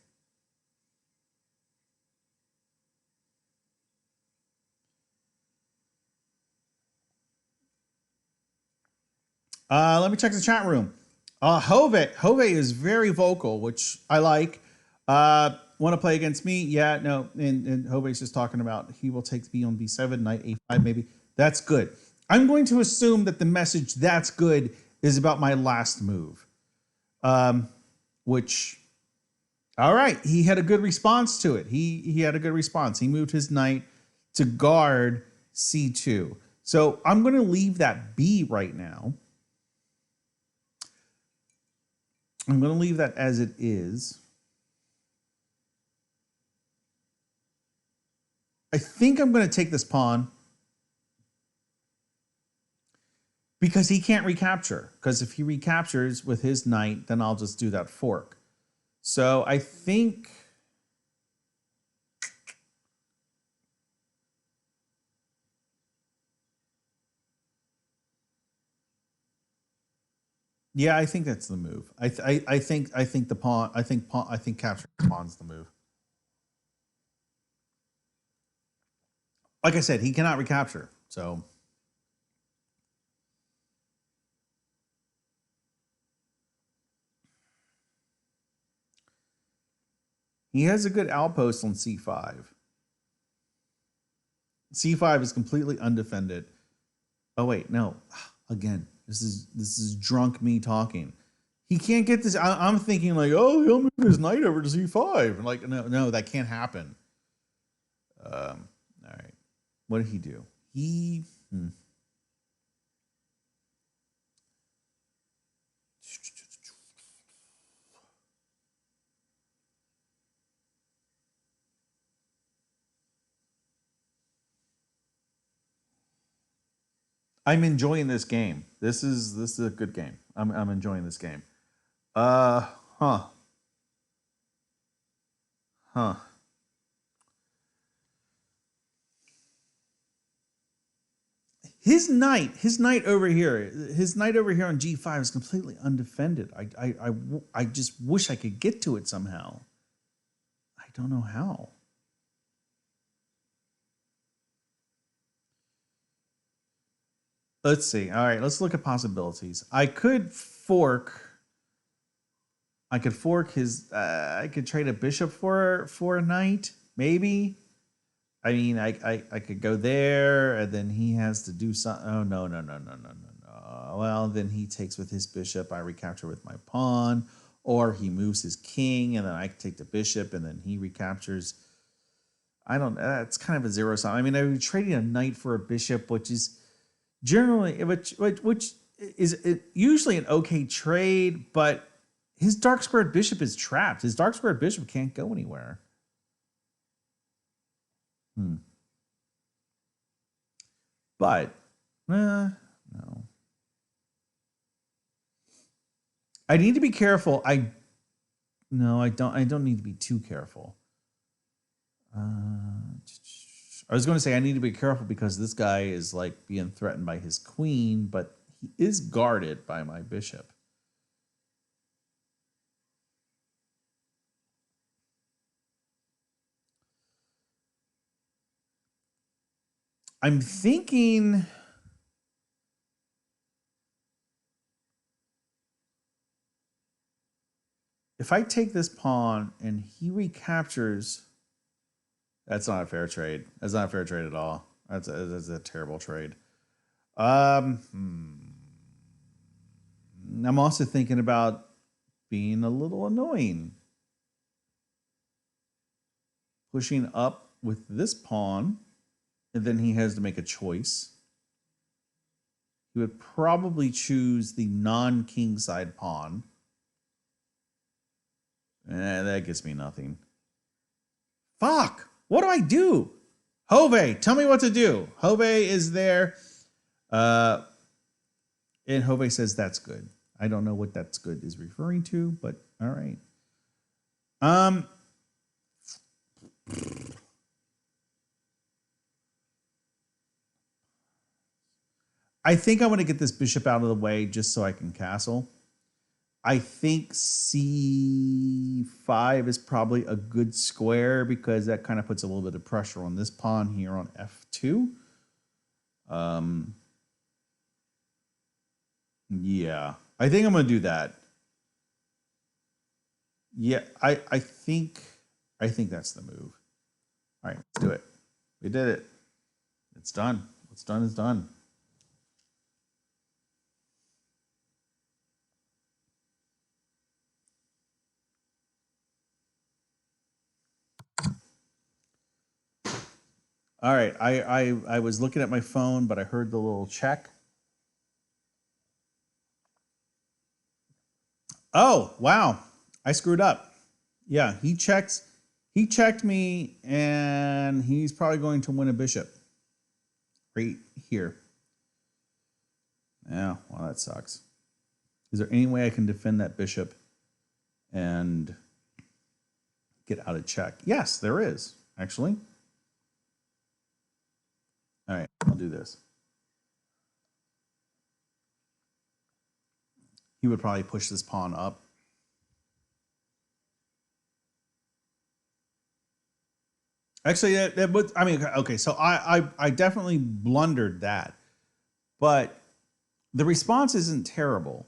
Let me check the chat room. Hove is very vocal, which I like. Want to play against me? Yeah, no. And Hove's just talking about he will take B on B7, knight A5, maybe. That's good. I'm going to assume that the message "that's good" is about my last move. Which, all right, he had a good response to it. He had a good response. He moved his knight to guard C2. So I'm going to leave that B right now. I'm going to leave that as it is. I think I'm going to take this pawn because he can't recapture. Because if he recaptures with his knight, then I'll just do that fork. So I think... Yeah, I think that's the move. I think the pawn. I think capturing the pawn's the move. Like I said, he cannot recapture. So he has a good outpost on C5. C5 is completely undefended. Oh wait, no. Again, this is drunk me talking. He can't get this. I'm thinking like, oh, he'll move his knight over to C5. And like, no, that can't happen. All right. What did he do? I'm enjoying this game. This is a good game. I'm enjoying this game. Huh. His knight over here on G5 is completely undefended. I just wish I could get to it somehow. I don't know how. Let's see. All right, let's look at possibilities. I could fork his. I could trade a bishop for a knight, maybe. I mean, I could go there, and then he has to do something. Oh no. Well, then he takes with his bishop. I recapture with my pawn, or he moves his king, and then I take the bishop, and then he recaptures. I don't. It's kind of a zero sum. I mean, I'm trading a knight for a bishop, which is generally which is usually an okay trade, but his dark squared bishop is trapped. His dark squared bishop can't go anywhere. But no. I need to be careful. I don't need to be too careful. I was going to say I need to be careful because this guy is like being threatened by his queen, but he is guarded by my bishop. I'm thinking if I take this pawn and he recaptures, that's not a fair trade. That's not a fair trade at all. That's a terrible trade. I'm also thinking about being a little annoying. Pushing up with this pawn, and then he has to make a choice. He would probably choose the non-king side pawn. That gets me nothing. Fuck! What do I do? Hove, tell me what to do. Hove is there. And Hove says that's good. I don't know what that's good is referring to, but all right. I think I want to get this bishop out of the way just so I can castle. I think c5 is probably a good square because that kind of puts a little bit of pressure on this pawn here on f2. Yeah, I think I'm going to do that. Yeah, I think that's the move. All right, let's do it. We did it. It's done. What's done is done. All right, I was looking at my phone, but I heard the little check. Oh, wow. I screwed up. Yeah, he checked me, and he's probably going to win a bishop right here. Yeah, well, that sucks. Is there any way I can defend that bishop and get out of check? Yes, there is, actually. All right, I'll do this. He would probably push this pawn up. Actually, that would, I mean, okay, so I definitely blundered that, but the response isn't terrible.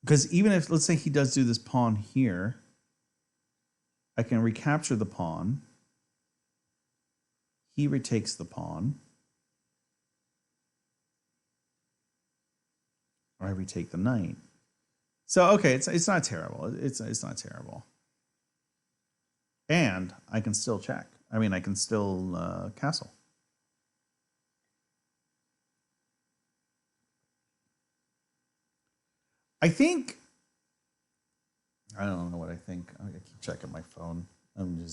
Because even if, let's say he does do this pawn here, I can recapture the pawn. He retakes the pawn. Or I retake the knight. So, okay, it's not terrible. It's not terrible. And I can still check. I mean, I can still castle. I think, I don't know what I think. I keep checking my phone. I'm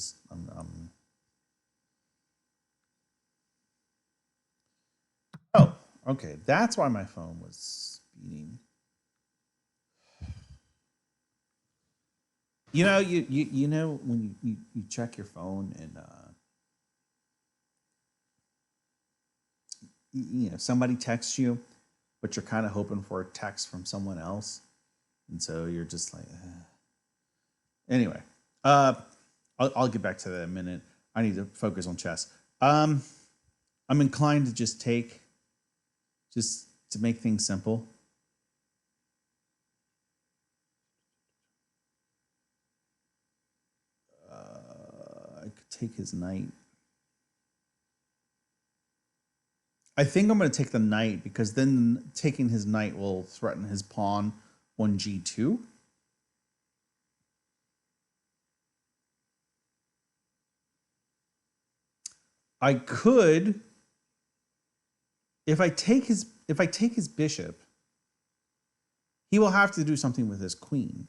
oh, okay. That's why my phone was speeding. You know, you know when you check your phone and you know somebody texts you, but you're kind of hoping for a text from someone else, and so you're just like, anyway. I'll get back to that in a minute. I need to focus on chess. I'm inclined to just take, just to make things simple. I could take his knight. I think I'm going to take the knight because then taking his knight will threaten his pawn on g2. I could, if I take his bishop, he will have to do something with his queen.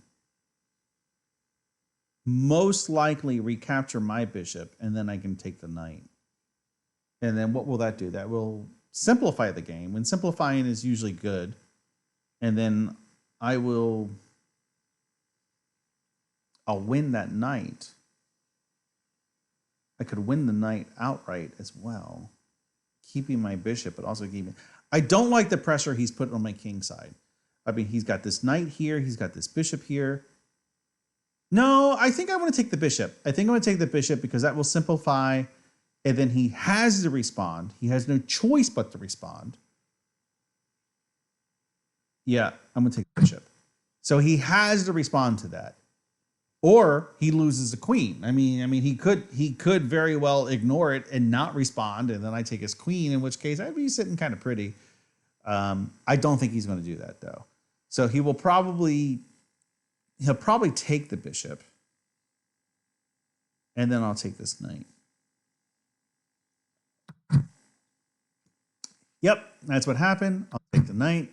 Most likely recapture my bishop, and then I can take the knight. And then what will that do? That will simplify the game, and simplifying is usually good. And then I'll win that knight. I could win the knight outright as well, keeping my bishop, but also keeping. I don't like the pressure he's put on my king side. I mean, he's got this knight here, he's got this bishop here. No, I think I want to take the bishop. I think I'm going to take the bishop because that will simplify, and then he has to respond. He has no choice but to respond. Yeah, I'm going to take the bishop. So he has to respond to that. Or he loses the queen. I mean, he could very well ignore it and not respond, and then I take his queen, in which case I'd be sitting kind of pretty. I don't think he's going to do that though. So he'll probably take the bishop, and then I'll take this knight. Yep, that's what happened. I'll take the knight.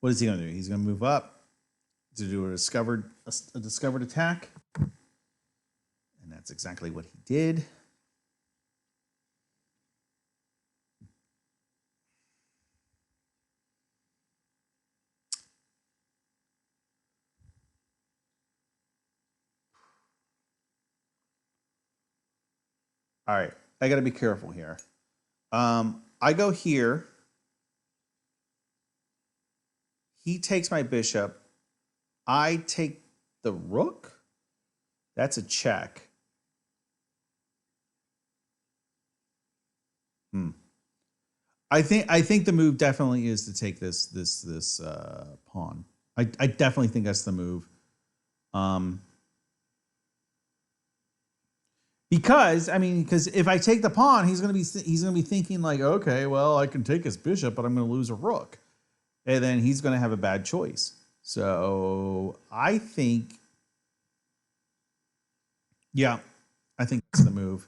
What is he going to do? He's going to move up to do a discovered attack. And that's exactly what he did. All right, I got to be careful here. I go here. He takes my bishop. I take the rook. That's a check. I think the move definitely is to take this pawn. I definitely think that's the move. Because if I take the pawn, he's gonna be thinking like, okay, well, I can take his bishop, but I'm gonna lose a rook, and then he's gonna have a bad choice. So I think, yeah, I think that's the move,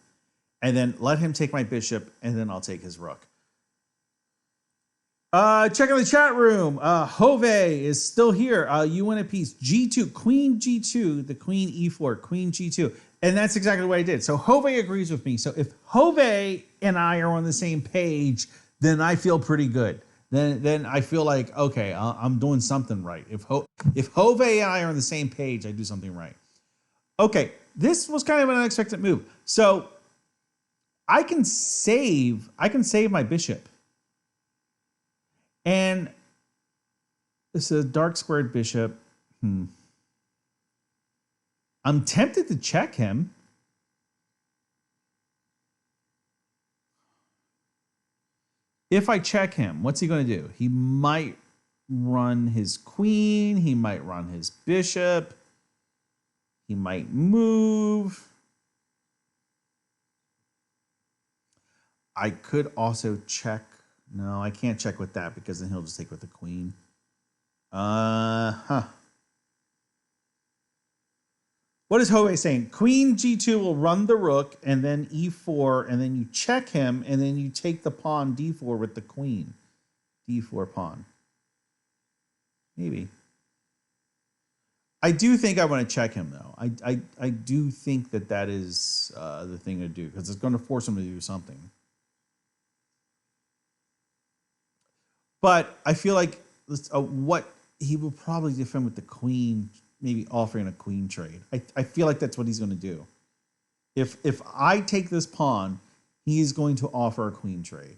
and then let him take my bishop, and then I'll take his rook. Check out the chat room. Hove is still here. You win a piece. G2, Queen G2, the Queen E4, Queen G2. And that's exactly what I did. So Hove agrees with me. So if Hove and I are on the same page, then I feel pretty good. Then I feel like, okay, I'm doing something right. If Hove and I are on the same page, I do something right. Okay, this was kind of an unexpected move. So I can save my bishop. And this is a dark squared bishop. I'm tempted to check him. If I check him, what's he going to do? He might run his queen. He might run his bishop. He might move. I could also check. No, I can't check with that because then he'll just take with the queen. What is Hove saying? Queen G2 will run the rook and then E4, and then you check him, and then you take the pawn D4 with the queen. D4 pawn. Maybe. I do think I want to check him, though. I do think that is the thing to do, because it's going to force him to do something. But I feel like what he will probably defend with the queen, maybe offering a queen trade. I feel like that's what he's going to do. If I take this pawn, he is going to offer a queen trade.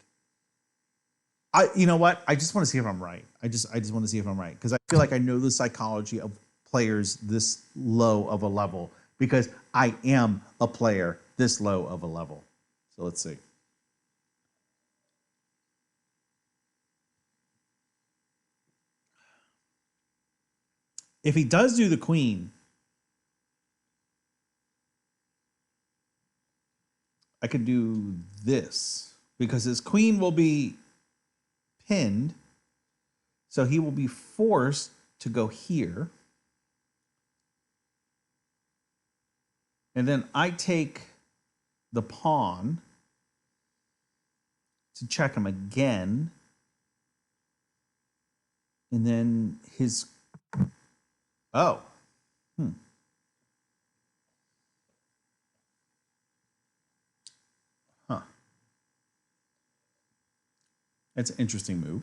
You know what? I just want to see if I'm right. I just want to see if I'm right, because I feel like I know the psychology of players this low of a level, because I am a player this low of a level. So let's see. If he does do the queen, I could do this, because his queen will be pinned. So he will be forced to go here. And then I take the pawn to check him again. And then his... Oh. Huh. That's an interesting move.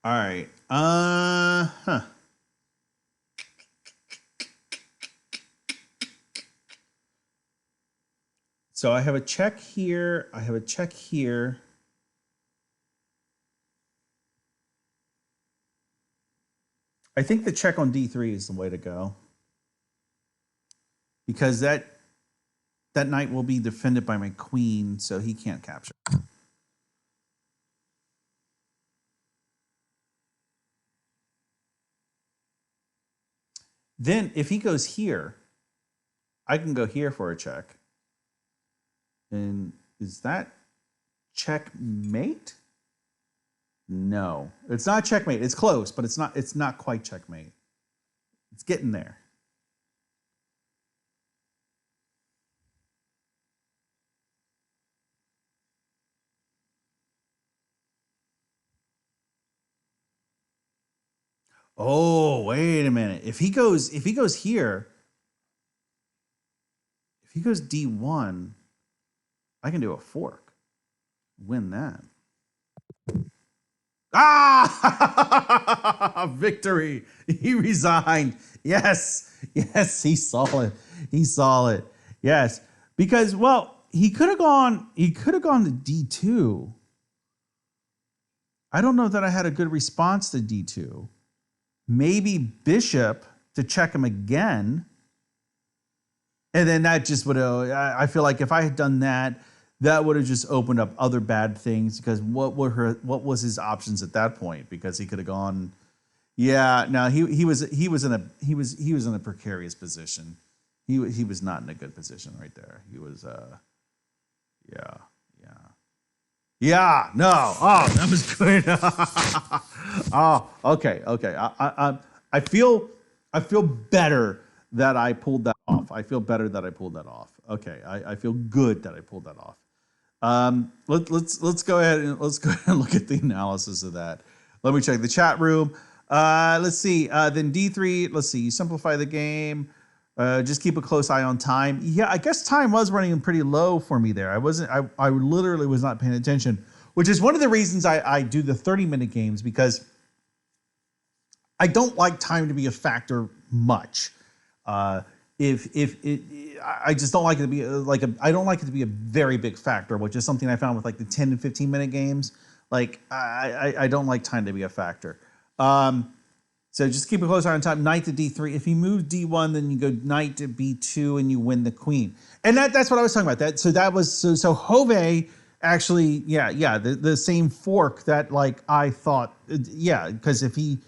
All right. So I have a check here. I have a check here. I think the check on D3 is the way to go, because that knight will be defended by my queen, so he can't capture. Then if he goes here, I can go here for a check. And is that checkmate? No, it's not checkmate. It's close, but it's not quite checkmate. It's getting there. Oh, wait a minute. If he goes here, if he goes D1, I can do a fork. Win that. Ah, victory. He resigned. Yes. Yes, he saw it. He saw it. Yes. Because, well, he could have gone to D2. I don't know that I had a good response to D2. Maybe bishop to check him again. And then that just would have, I feel like if I had done that, that would have just opened up other bad things, because what was his options at that point? Because he could have gone, yeah, no, he was in a precarious position. He was not in a good position right there. He was yeah. Yeah, no. Oh, that was good. Oh, okay. I feel better that I pulled that off. I feel better that I pulled that off. Okay, I feel good that I pulled that off. Let's go ahead and look at the analysis of that. Let me check the chat room. Let's see. Then D3. Let's see. You simplify the game. Just keep a close eye on time. Yeah, I guess time was running pretty low for me there. I literally was not paying attention, which is one of the reasons I do the 30-minute games, because I don't like time to be a factor much. I just don't like it to be I don't like it to be a very big factor, which is something I found with like the 10 and 15-minute games. Like I don't like time to be a factor. So just keep a close eye on time. Knight to D3. If you move D1, then you go knight to B2 and you win the queen. And that's what I was talking about. So Hove actually, the same fork that like I thought, because if he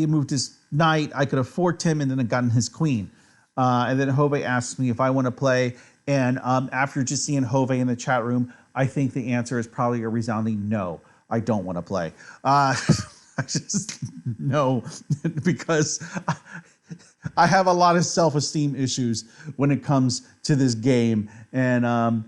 moved his knight, I could have forked him and then gotten his queen. And then Hove asks me if I want to play. And after just seeing Hove in the chat room, I think the answer is probably a resounding no. I don't want to play. I just no, because I have a lot of self-esteem issues when it comes to this game, and I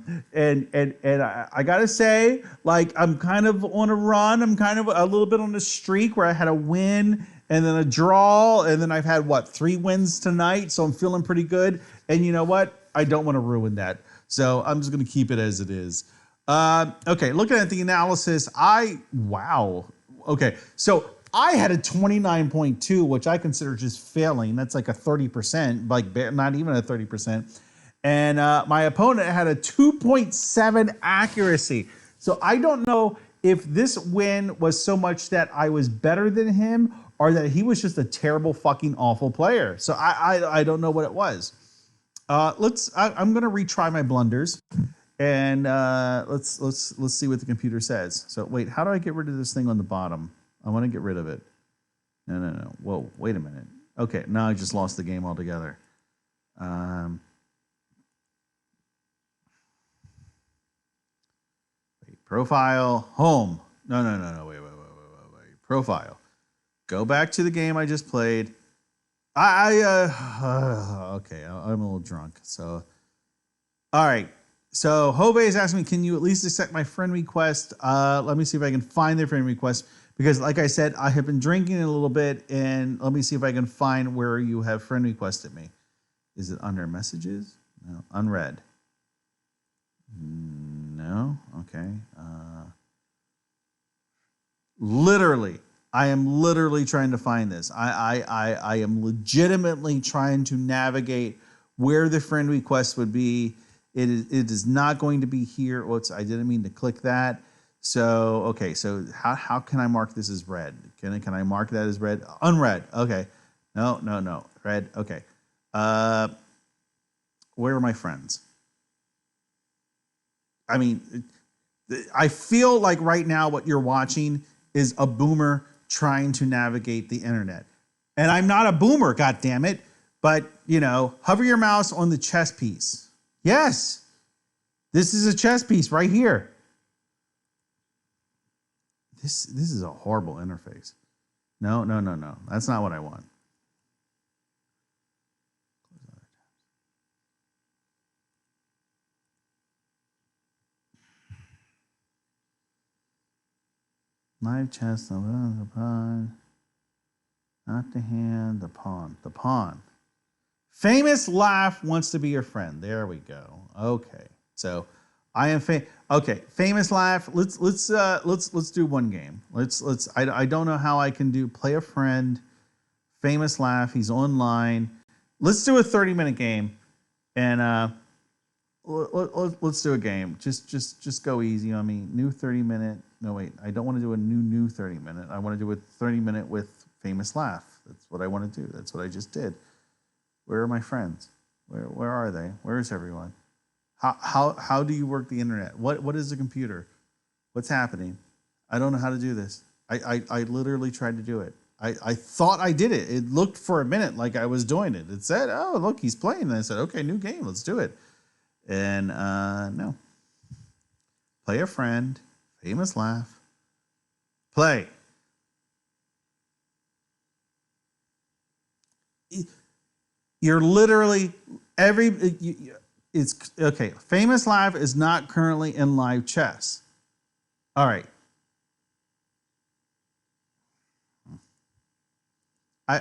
gotta say, like, I'm kind of on a run. I'm kind of a little bit on a streak where I had a win and then a draw, and then I've had 3 wins tonight, so I'm feeling pretty good. And you know what? I don't want to ruin that, so I'm just gonna keep it as it is. Okay, looking at the analysis, wow. Okay, so I had a 29.2, which I consider just failing. That's like a 30%, like not even a 30%. And my opponent had a 2.7 accuracy. So I don't know if this win was so much that I was better than him or that he was just a terrible fucking awful player. So I don't know what it was. I'm gonna retry my blunders. And let's see what the computer says. So wait, how do I get rid of this thing on the bottom? I want to get rid of it. No. Whoa, wait a minute. Okay, now I just lost the game altogether. Wait, profile, home. No. Wait. Profile. Go back to the game I just played. Okay, I'm a little drunk. So, all right. So Hove is asking me, can you at least accept my friend request? Let me see if I can find their friend request, because like I said, I have been drinking a little bit, and let me see if I can find where you have friend requested me. Is it under messages? No, unread. No, okay. Literally, I am literally trying to find this. I am legitimately trying to navigate where the friend request would be. It is not going to be here. I didn't mean to click that. So, okay, so how can I mark this as red? Can I mark that as red? Unread, okay. No, red, okay. Where are my friends? I mean, I feel like right now what you're watching is a boomer trying to navigate the internet. And I'm not a boomer, goddammit, but, hover your mouse on the chess piece. Yes, this is a chess piece right here. This is a horrible interface. No. That's not what I want. Live chess, the pawn, not the hand, the pawn. The pawn. Famous laugh wants to be your friend. There we go. Okay. So I am okay. Famous laugh. Let's do one game. I don't know how I can do play a friend. Famous laugh. He's online. Let's do a 30-minute game, and let's do a game. Just go easy on me. New 30-minute. No wait, I don't want to do a new 30-minute. I want to do a 30-minute with famous laugh. That's what I want to do. That's what I just did. Where are my friends? Where are they? Where is everyone? How do you work the internet? What is a computer? What's happening? I don't know how to do this. I literally tried to do it. I thought I did it. It looked for a minute like I was doing it. It said, oh, look, he's playing. And I said, okay, new game. Let's do it. And no. Play a friend. Famous laugh. Play. You're literally it's okay. Famous laugh is not currently in live chess. All right.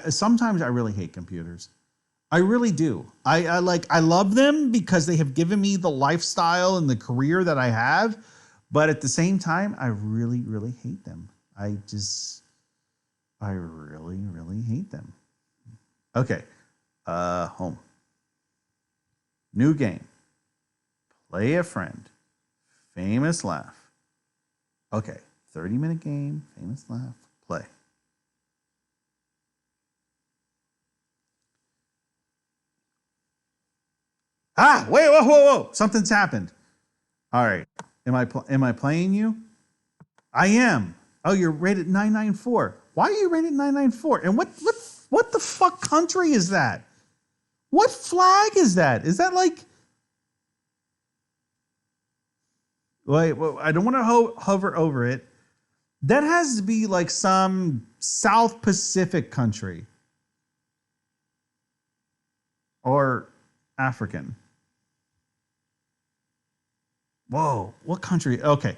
Sometimes I really hate computers. I really do. I love them because they have given me the lifestyle and the career that I have, but at the same time, I really, really hate them. I really, really hate them. Okay. Home. New game. Play a friend. Famous laugh. Okay. 30-minute game. Famous laugh. Play. Ah, wait, whoa. Something's happened. All right. Am I playing you? I am. Oh, you're rated 994. Why are you rated 994? And what the fuck country is that? What flag is that? Is that like... Wait, I don't want to hover over it. That has to be like some South Pacific country. Or African. Whoa, what country? Okay.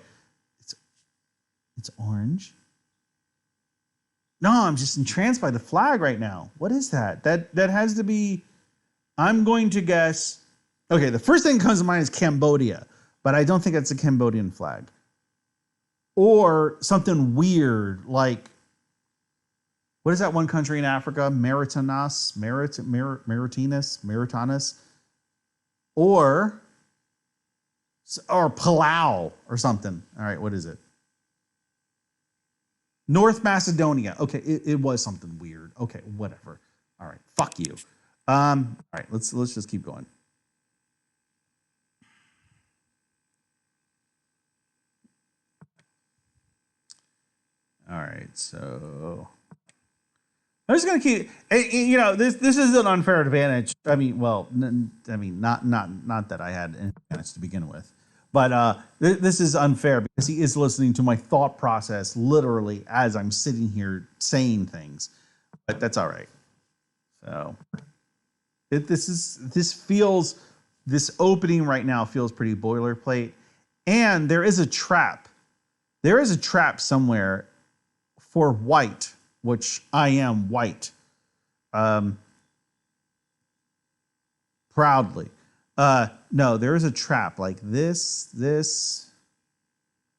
It's orange. No, I'm just entranced by the flag right now. What is that? That has to be... I'm going to guess... Okay, the first thing that comes to mind is Cambodia, but I don't think that's a Cambodian flag. Or something weird like... What is that one country in Africa? Mauritius? Or Palau or something. All right, what is it? North Macedonia. Okay, it was something weird. Okay, whatever. All right, fuck you. All right, let's just keep going. All right, so I'm just gonna keep. You know, this is an unfair advantage. I mean, well, not that I had an advantage to begin with, but this is unfair because he is listening to my thought process literally as I'm sitting here saying things. But that's all right. So this opening right now feels pretty boilerplate, and there is a trap. There is a trap somewhere for white, which I am white. Proudly. No, there is a trap like this,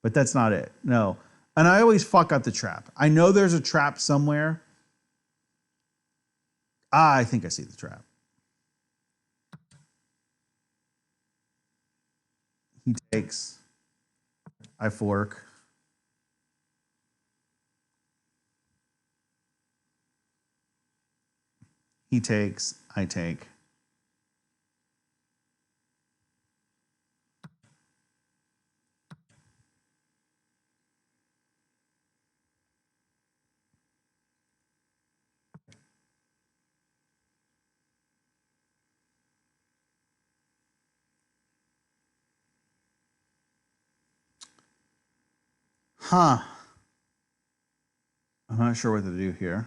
but that's not it. No. And I always fuck up the trap. I know there's a trap somewhere. I think I see the trap. He takes. I fork. He takes. I take. Huh. I'm not sure what to do here.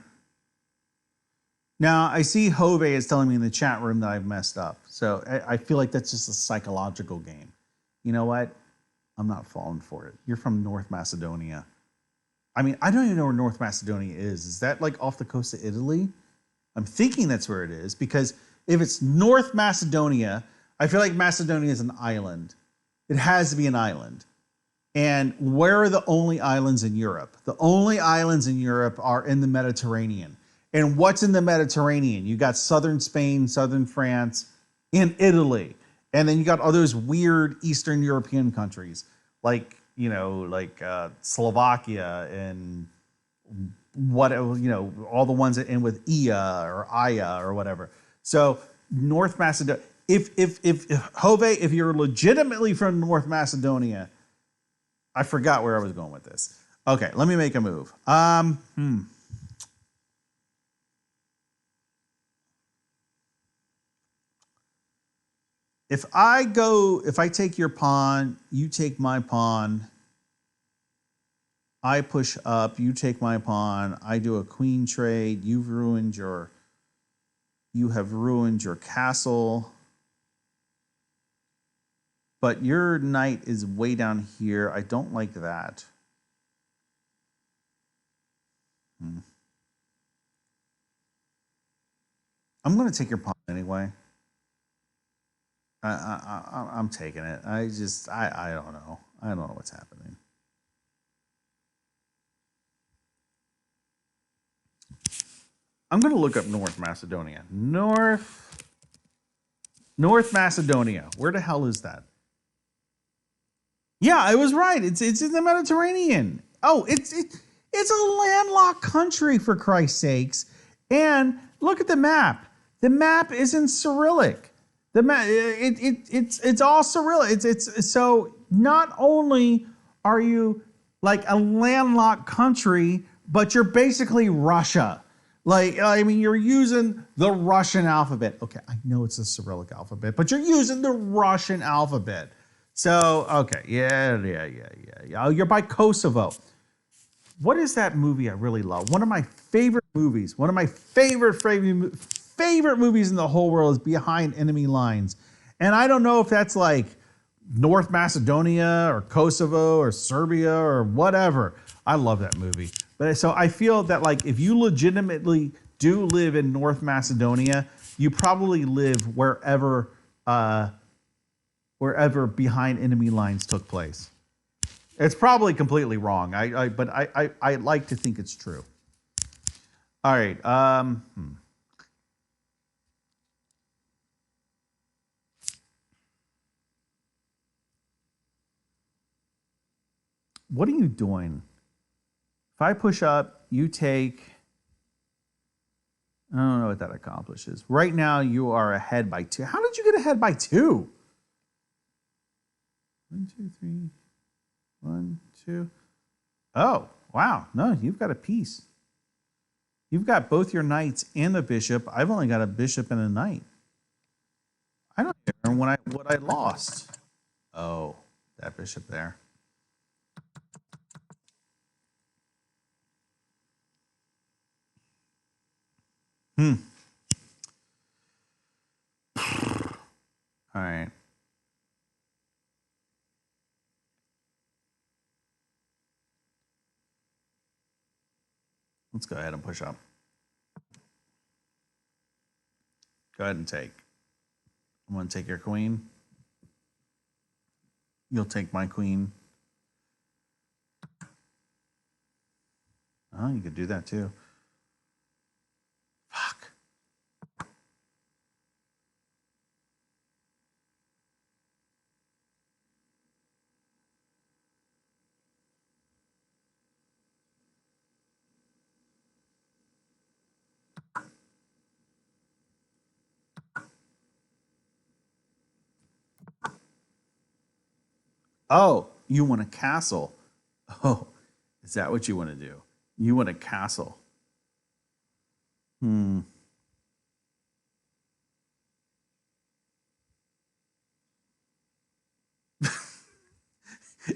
Now, I see Hove is telling me in the chat room that I've messed up. So I feel like that's just a psychological game. You know what? I'm not falling for it. You're from North Macedonia. I mean, I don't even know where North Macedonia is. Is that like off the coast of Italy? I'm thinking that's where it is because if it's North Macedonia, I feel like Macedonia is an island. It has to be an island. And where are the only islands in Europe? The only islands in Europe are in the Mediterranean. And what's in the Mediterranean? You got southern Spain, southern France, and Italy. And then you got all those weird Eastern European countries like, Slovakia and all the ones that end with Ia or Aya or whatever. So North Macedonia, if Jove, if you're legitimately from North Macedonia, I forgot where I was going with this. Okay, let me make a move. If I take your pawn, you take my pawn, I push up, you take my pawn, I do a queen trade, you have ruined your castle. But your knight is way down here. I don't like that. I'm going to take your pawn anyway. I'm taking it. I don't know. I don't know what's happening. I'm going to look up North Macedonia. North Macedonia. Where the hell is that? Yeah, I was right. It's in the Mediterranean. Oh, it's a landlocked country, for Christ's sakes. And look at the map. The map is in Cyrillic. The map it's all Cyrillic. It's so not only are you like a landlocked country, but you're basically Russia. Like, I mean, you're using the Russian alphabet. Okay, I know it's the Cyrillic alphabet, but you're using the Russian alphabet. So, okay, yeah. Oh, you're by Kosovo. What is that movie I really love? One of my favorite movies, one of my favorite movies in the whole world is Behind Enemy Lines. And I don't know if that's like North Macedonia or Kosovo or Serbia or whatever. I love that movie. But so I feel that like if you legitimately do live in North Macedonia, you probably live wherever Behind Enemy Lines took place. It's probably completely wrong. But I like to think it's true. All right. What are you doing? If I push up, you take. I don't know what that accomplishes. Right now, you are ahead by 2. How did you get ahead by 2? 1, 2, 3. 1, 2. Oh, wow. No, you've got a piece. You've got both your knights and a bishop. I've only got a bishop and a knight. I don't care what I lost. Oh, that bishop there. All right. Let's go ahead and push up. Go ahead and take. I'm going to take your queen. You'll take my queen. Oh, you could do that too. Fuck. Oh, you want a castle? Oh, is that what you want to do? You want a castle?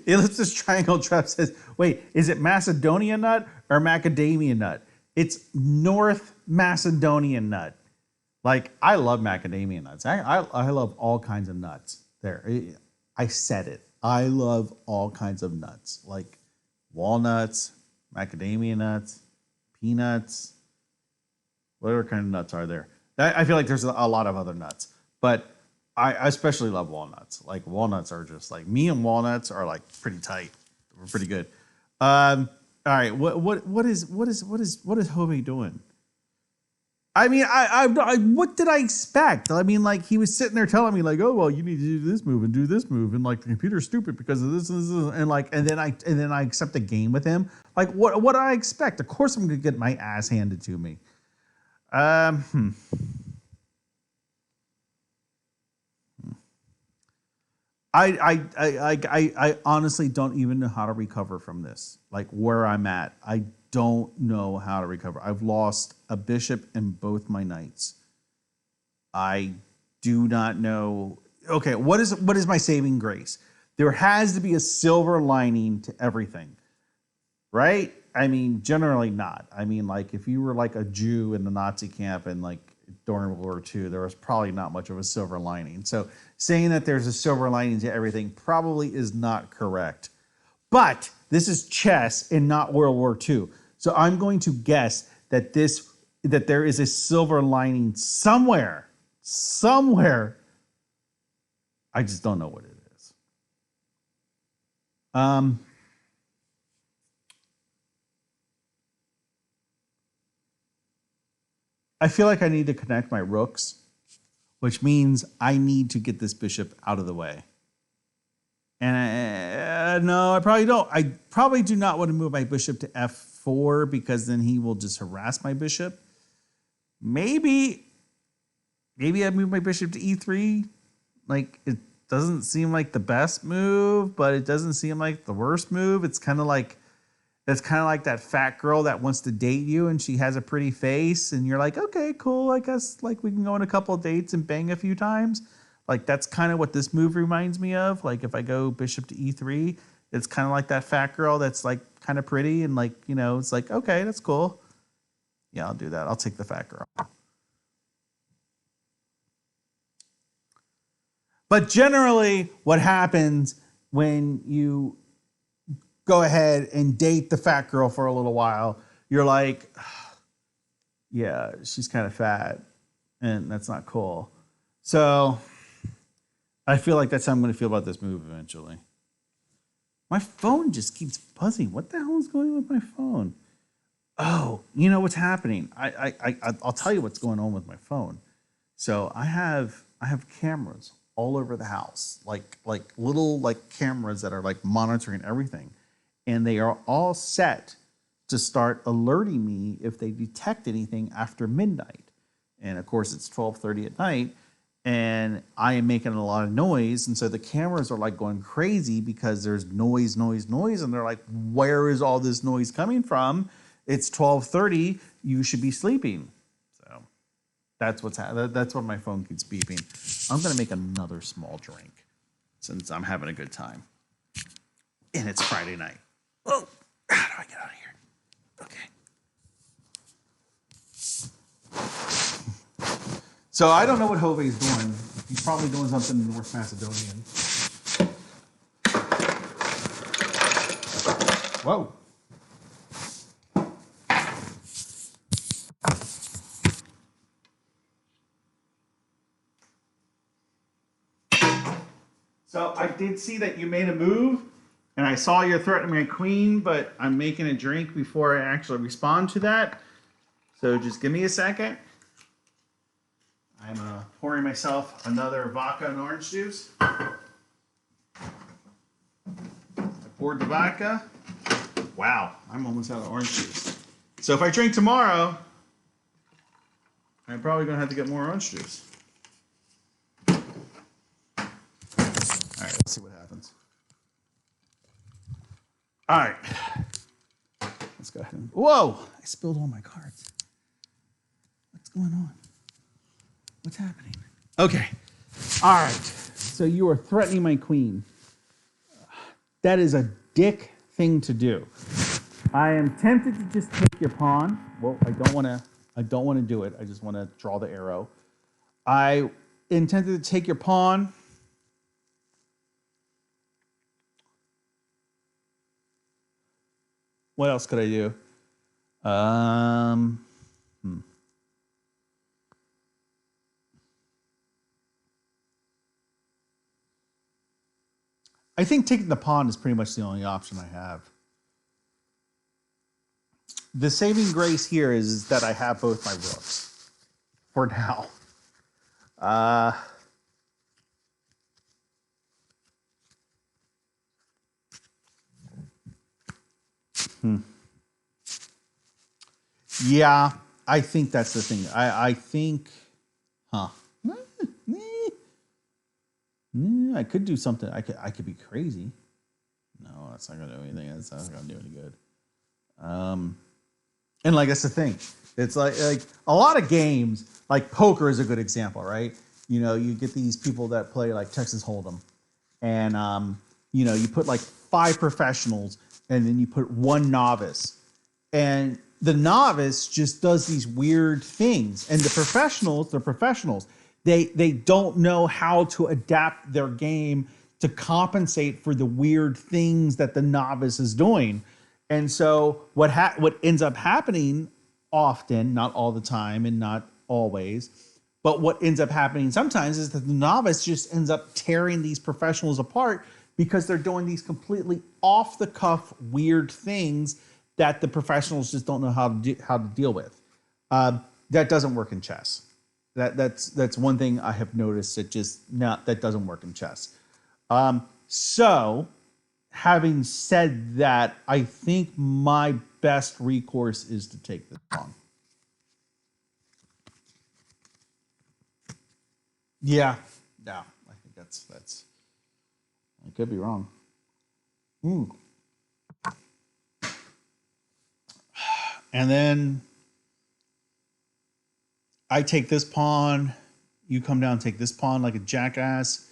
Ellipsis Triangle Trap says, wait, is it Macedonia nut or macadamia nut? It's North Macedonian nut. Like, I love macadamia nuts. I love all kinds of nuts. There, I said it. I love all kinds of nuts, like walnuts, macadamia nuts, peanuts. Whatever kind of nuts are there? I feel like there's a lot of other nuts, but I especially love walnuts. Like walnuts are just like me and walnuts are like pretty tight. We're pretty good. All right. What is Jose doing? I mean, what did I expect? I mean, like he was sitting there telling me, like, oh well, you need to do this move and do this move, and like the computer's stupid because of this and this, and then I accept a game with him. Like, what do I expect? Of course, I'm gonna get my ass handed to me. Hmm. I honestly don't even know how to recover from this. Like where I'm at, I don't know how to recover. I've lost a bishop and both my knights. I do not know. Okay, what is my saving grace? There has to be a silver lining to everything, right? I mean, generally not. I mean, like if you were like a Jew in the Nazi camp and like during World War II, there was probably not much of a silver lining. So saying that there's a silver lining to everything probably is not correct. But this is chess and not World War II. So I'm going to guess that there is a silver lining somewhere. Somewhere. I just don't know what it is. I feel like I need to connect my rooks, which means I need to get this bishop out of the way. And no, I probably don't. I probably do not want to move my bishop to f4 because then he will just harass my bishop. Maybe I move my bishop to e3. Like, it doesn't seem like the best move, but it doesn't seem like the worst move. It's kind of like that fat girl that wants to date you and she has a pretty face and you're like, okay, cool. I guess like we can go on a couple of dates and bang a few times. Like that's kind of what this move reminds me of. Like if I go bishop to e3, it's kind of like that fat girl that's like kind of pretty and like, you know, it's like, okay, that's cool. Yeah, I'll do that. I'll take the fat girl. But generally what happens when you go ahead and date the fat girl for a little while, you're like, yeah, she's kind of fat and that's not cool. So I feel like that's how I'm going to feel about this move eventually. My phone just keeps buzzing. What the hell is going on with my phone? Oh, you know what's happening. I'll tell you what's going on with my phone. So I have cameras all over the house, like little like cameras that are like monitoring everything. And they are all set to start alerting me if they detect anything after midnight. And of course, it's 12:30 at night, and I am making a lot of noise. And so the cameras are like going crazy because there's noise. And they're like, where is all this noise coming from? It's 12:30. You should be sleeping. So that's that's why my phone keeps beeping. I'm going to make another small drink since I'm having a good time. And it's Friday night. Oh, how do I get out of here? Okay. So I don't know what Jove's doing. He's probably doing something in North Macedonian. Whoa. So I did see that you made a move, and I saw you're threatening my queen, but I'm making a drink before I actually respond to that. So just give me a second. I'm pouring myself another vodka and orange juice. I poured the vodka. Wow, I'm almost out of orange juice. So if I drink tomorrow, I'm probably going to have to get more orange juice. All right, let's see what happens. All right. Let's go ahead and... Whoa! I spilled all my cards. What's going on? What's happening? Okay. All right. So you are threatening my queen. That is a dick thing to do. I am tempted to just take your pawn. Well, I don't want to do it. I just want to draw the arrow. I intended to take your pawn. What else could I do? I think taking the pawn is pretty much the only option I have. The saving grace here is that I have both my rooks for now. Yeah, I think that's the thing. I think, I could do something. I could be crazy. No, that's not gonna do anything. That's not gonna do any good. And like that's the thing. It's like a lot of games, like poker is a good example, right? You know, you get these people that play like Texas Hold'em, and you know, you put like 5 professionals, and then you put 1 novice, and the novice just does these weird things, and the professionals, they're professionals. They don't know how to adapt their game to compensate for the weird things that the novice is doing. And so what ends up happening often, not all the time and not always, but what ends up happening sometimes is that the novice just ends up tearing these professionals apart because they're doing these completely off the cuff weird things that the professionals just don't know how to deal with. That doesn't work in chess. That's one thing I have noticed that doesn't work in chess. So having said that, I think my best recourse is to take this pawn. Yeah, I think that's. I could be wrong. And then I take this pawn. You come down and take this pawn like a jackass.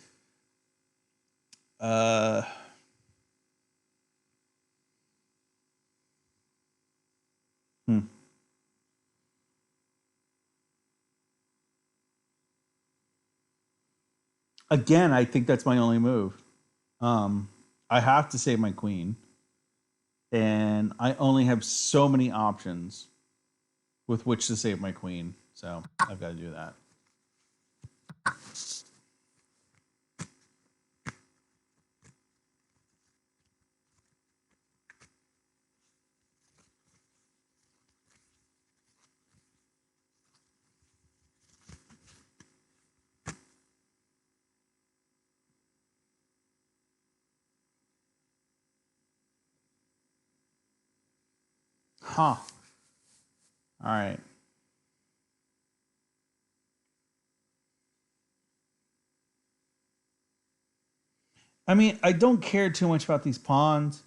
Again, I think that's my only move. I have to save my queen. And I only have so many options with which to save my queen. So I've got to do that. Huh. All right. I mean, I don't care too much about these pawns.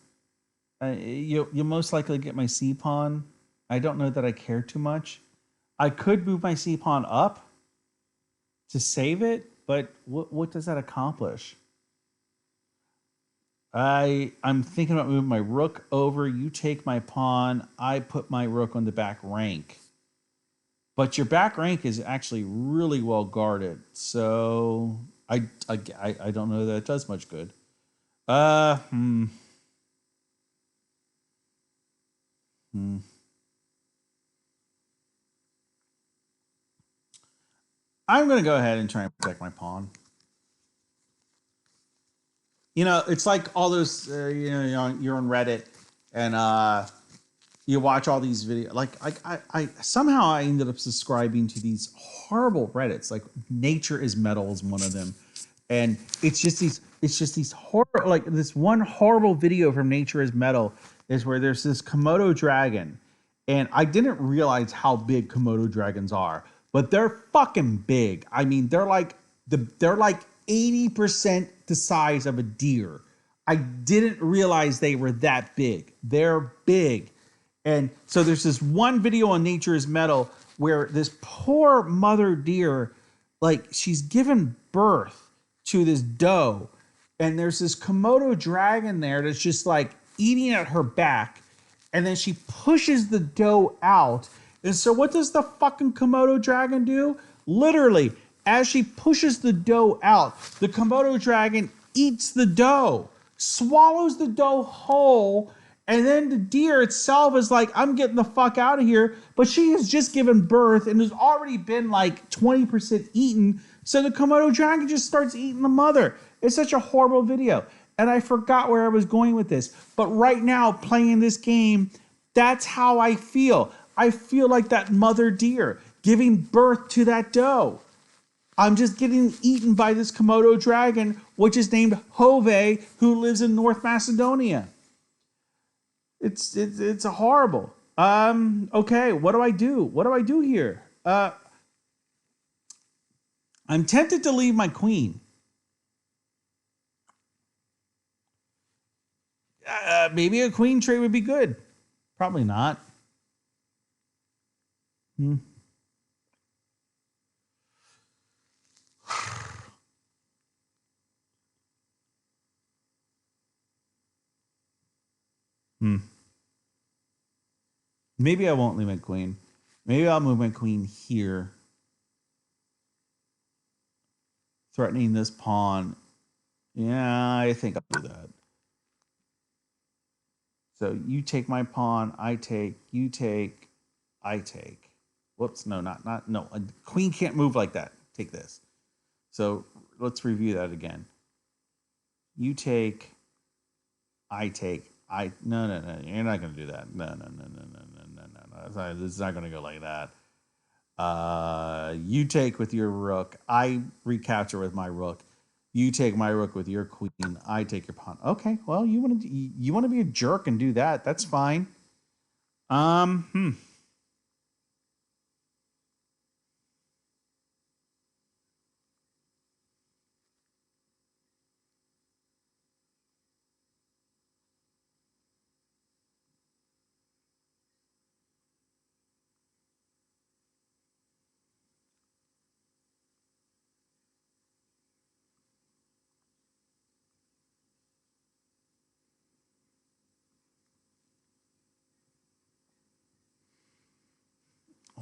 You'll most likely get my C pawn. I don't know that I care too much. I could move my C pawn up to save it, but what does that accomplish? I'm thinking about moving my rook over. You take my pawn. I put my rook on the back rank. But your back rank is actually really well guarded. So I don't know that it does much good. I'm going to go ahead and try and protect my pawn. You know, it's like all those, you're on Reddit and you watch all these videos. Like I somehow I ended up subscribing to these horrible Reddits. Like Nature is Metal is one of them. And it's just these horror, like this one horrible video from Nature is Metal is where there's this Komodo dragon. And I didn't realize how big Komodo dragons are, but they're fucking big. I mean, they're like 80% the size of a deer. I didn't realize they were that big. They're big. And so there's this one video on Nature is Metal where this poor mother deer, like she's given birth to this doe. And there's this Komodo dragon there that's just like eating at her back. And then she pushes the doe out. And so what does the fucking Komodo dragon do? Literally, as she pushes the doe out, the Komodo dragon eats the doe, swallows the doe whole, and then the deer itself is like, I'm getting the fuck out of here. But she has just given birth and has already been like 20% eaten. So the Komodo dragon just starts eating the mother. It's such a horrible video. and I forgot where I was going with this. But right now, playing this game, that's how I feel. I feel like that mother deer giving birth to that doe. I'm just getting eaten by this Komodo dragon, which is named Hove, who lives in North Macedonia. It's a horrible. Okay, what do I do? What do I do here? I'm tempted to leave my queen. Maybe a queen trade would be good. Probably not. Hmm. Hmm. Maybe I won't leave my queen. Maybe I'll move my queen here. Threatening this pawn. Yeah, I think I'll do that. So you take my pawn, I take, you take, I take. Whoops, no, no. A queen can't move like that. Take this. So let's review that again. You take, I take, no, you're not going to do that. No. This is not going to go like that. You take with your rook. I recapture with my rook. You take my rook with your queen. I take your pawn. Okay, well, you want to be a jerk and do that. That's fine.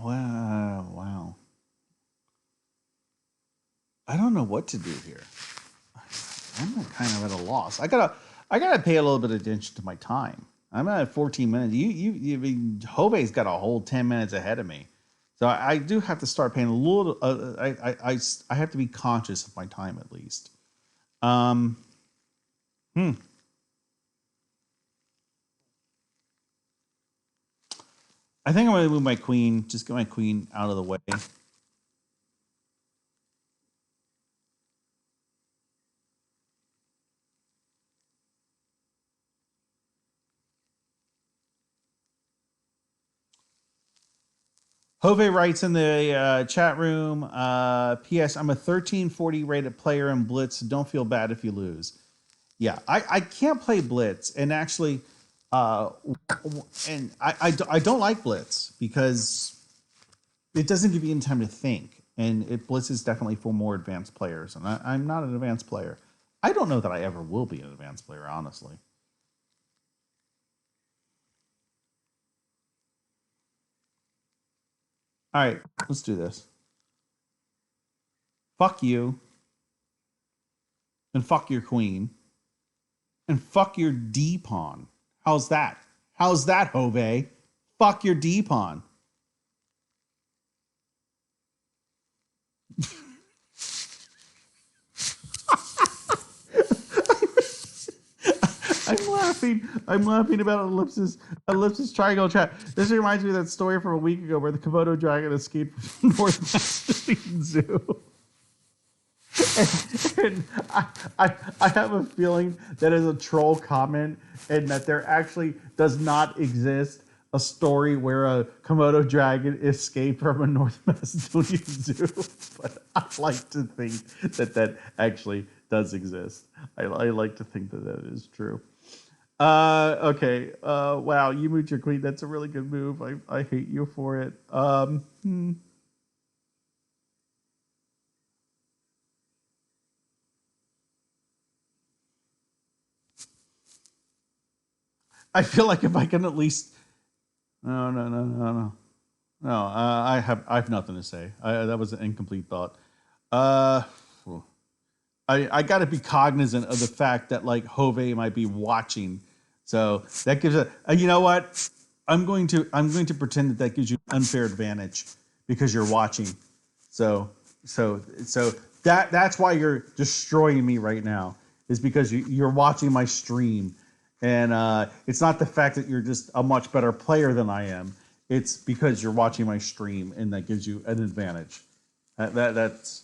Wow. I don't know what to do here. I'm kind of at a loss. I gotta pay a little bit of attention to my time. I'm at 14 minutes. Hove's got a whole 10 minutes ahead of me, so I do have to start paying a little. I have to be conscious of my time at least. I think I'm going to move my queen. Just get my queen out of the way. Hove writes in the chat room, P.S. I'm a 1340 rated player in Blitz, so don't feel bad if you lose. Yeah, I can't play Blitz, and actually, and I don't like Blitz because it doesn't give you any time to think, and Blitz is definitely for more advanced players, and I'm not an advanced player. I don't know that I ever will be an advanced player, honestly. All right, let's do this. Fuck you. And fuck your queen. And fuck your D pawn. How's that? How's that, Hove? Fuck your D pawn. I'm laughing about ellipsis triangle chat. This reminds me of that story from a week ago where the Komodo dragon escaped from North Macedonian Zoo. And I have a feeling that is a troll comment and that there actually does not exist a story where a Komodo dragon escaped from a North Macedonian zoo. But I like to think that actually does exist. I like to think that is true. Okay. Wow, you moved your queen. That's a really good move. I hate you for it. I feel like if I can at least. No. I have nothing to say. That was an incomplete thought. I got to be cognizant of the fact that like Hove might be watching, so that gives you know what? I'm going to pretend that gives you an unfair advantage because you're watching. So that's why you're destroying me right now, is because you're watching my stream. And it's not the fact that you're just a much better player than I am. It's because you're watching my stream, and that gives you an advantage. That's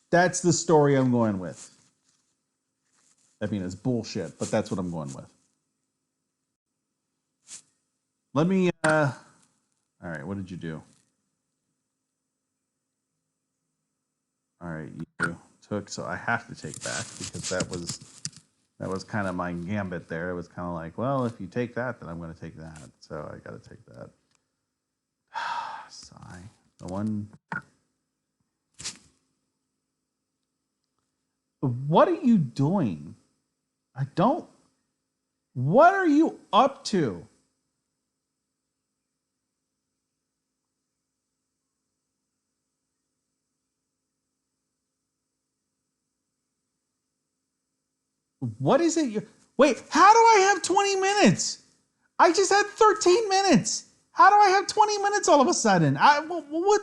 the story I'm going with. I mean, it's bullshit, but that's what I'm going with. Let me. All right, what did you do? All right, you took. So I have to take back because that was kind of my gambit there. It was kind of like, well, if you take that, then I'm going to take that. So I got to take that. Sigh. The one. What are you doing? I don't. What are you up to? What is it? Wait, how do I have 20 minutes? I just had 13 minutes. How do I have 20 minutes all of a sudden? What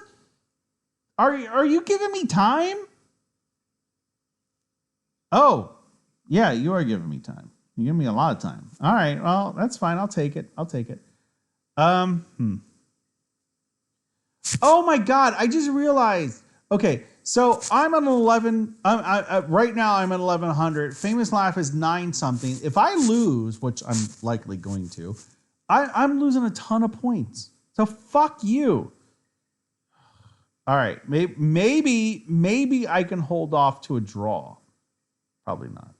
are you giving me time? Oh, yeah, you are giving me time. You're giving me a lot of time. All right, well, that's fine. I'll take it. Oh my God, I just realized. Okay, so I'm at 11. Right now I'm at 1100. Famous Laugh is 9 something. If I lose, which I'm likely going to, I'm losing a ton of points. So fuck you. All right, maybe I can hold off to a draw. Probably not.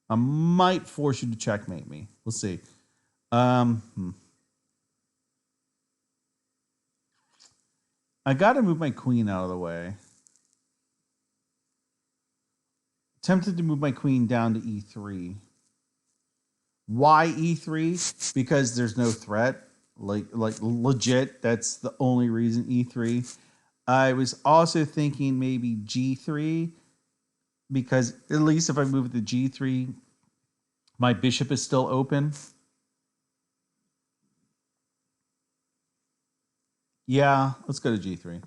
I might force you to checkmate me. We'll see. I got to move my queen out of the way. Tempted to move my queen down to e3. Why e3? Because there's no threat. Like legit, that's the only reason e3. I was also thinking maybe g3, because at least if I move to g3, my bishop is still open. Yeah, let's go to g3.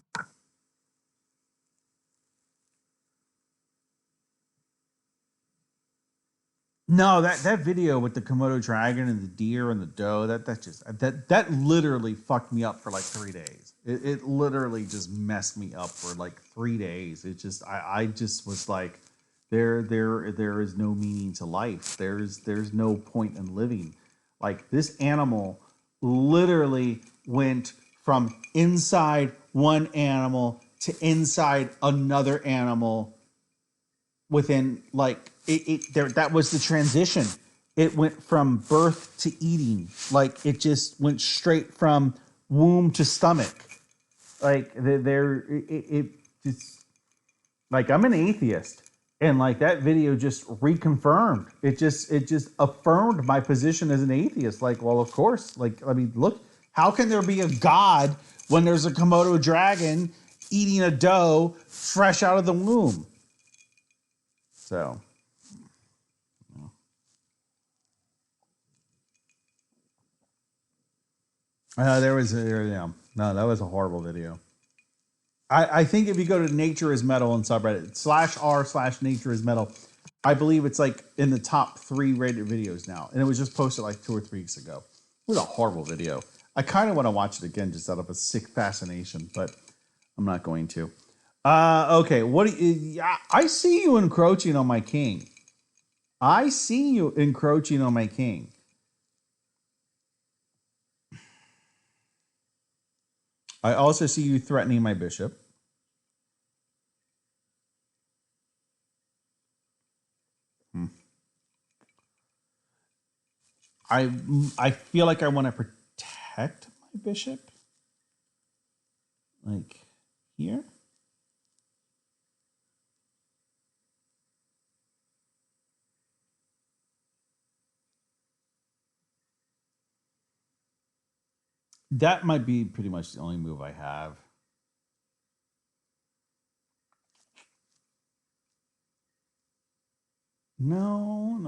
No, that video with the Komodo dragon and the deer and the doe, that literally fucked me up for like 3 days. It literally just messed me up for like 3 days. It just I just was like, there is no meaning to life. There's no point in living. Like, this animal literally went from inside one animal to inside another animal within, like, that was the transition. It went from birth to eating. Like, it just went straight from womb to stomach. Like, it just, like, I'm an atheist, and like that video just reconfirmed. It just affirmed my position as an atheist. Like, well, of course. Like, I mean, look, how can there be a god when there's a Komodo dragon eating a doe fresh out of the womb? So, yeah. No, that was a horrible video. I think if you go to Nature is Metal and subreddit /r/Nature is Metal, I believe it's like in the top 3 rated videos now, and it was just posted like 2 or 3 weeks ago. It was a horrible video. I kind of want to watch it again just out of a sick fascination, but I'm not going to. Okay, I see you encroaching on my king. I see you encroaching on my king. I also see you threatening my bishop. I feel like I want to protect my bishop, like here. That might be pretty much the only move I have. No.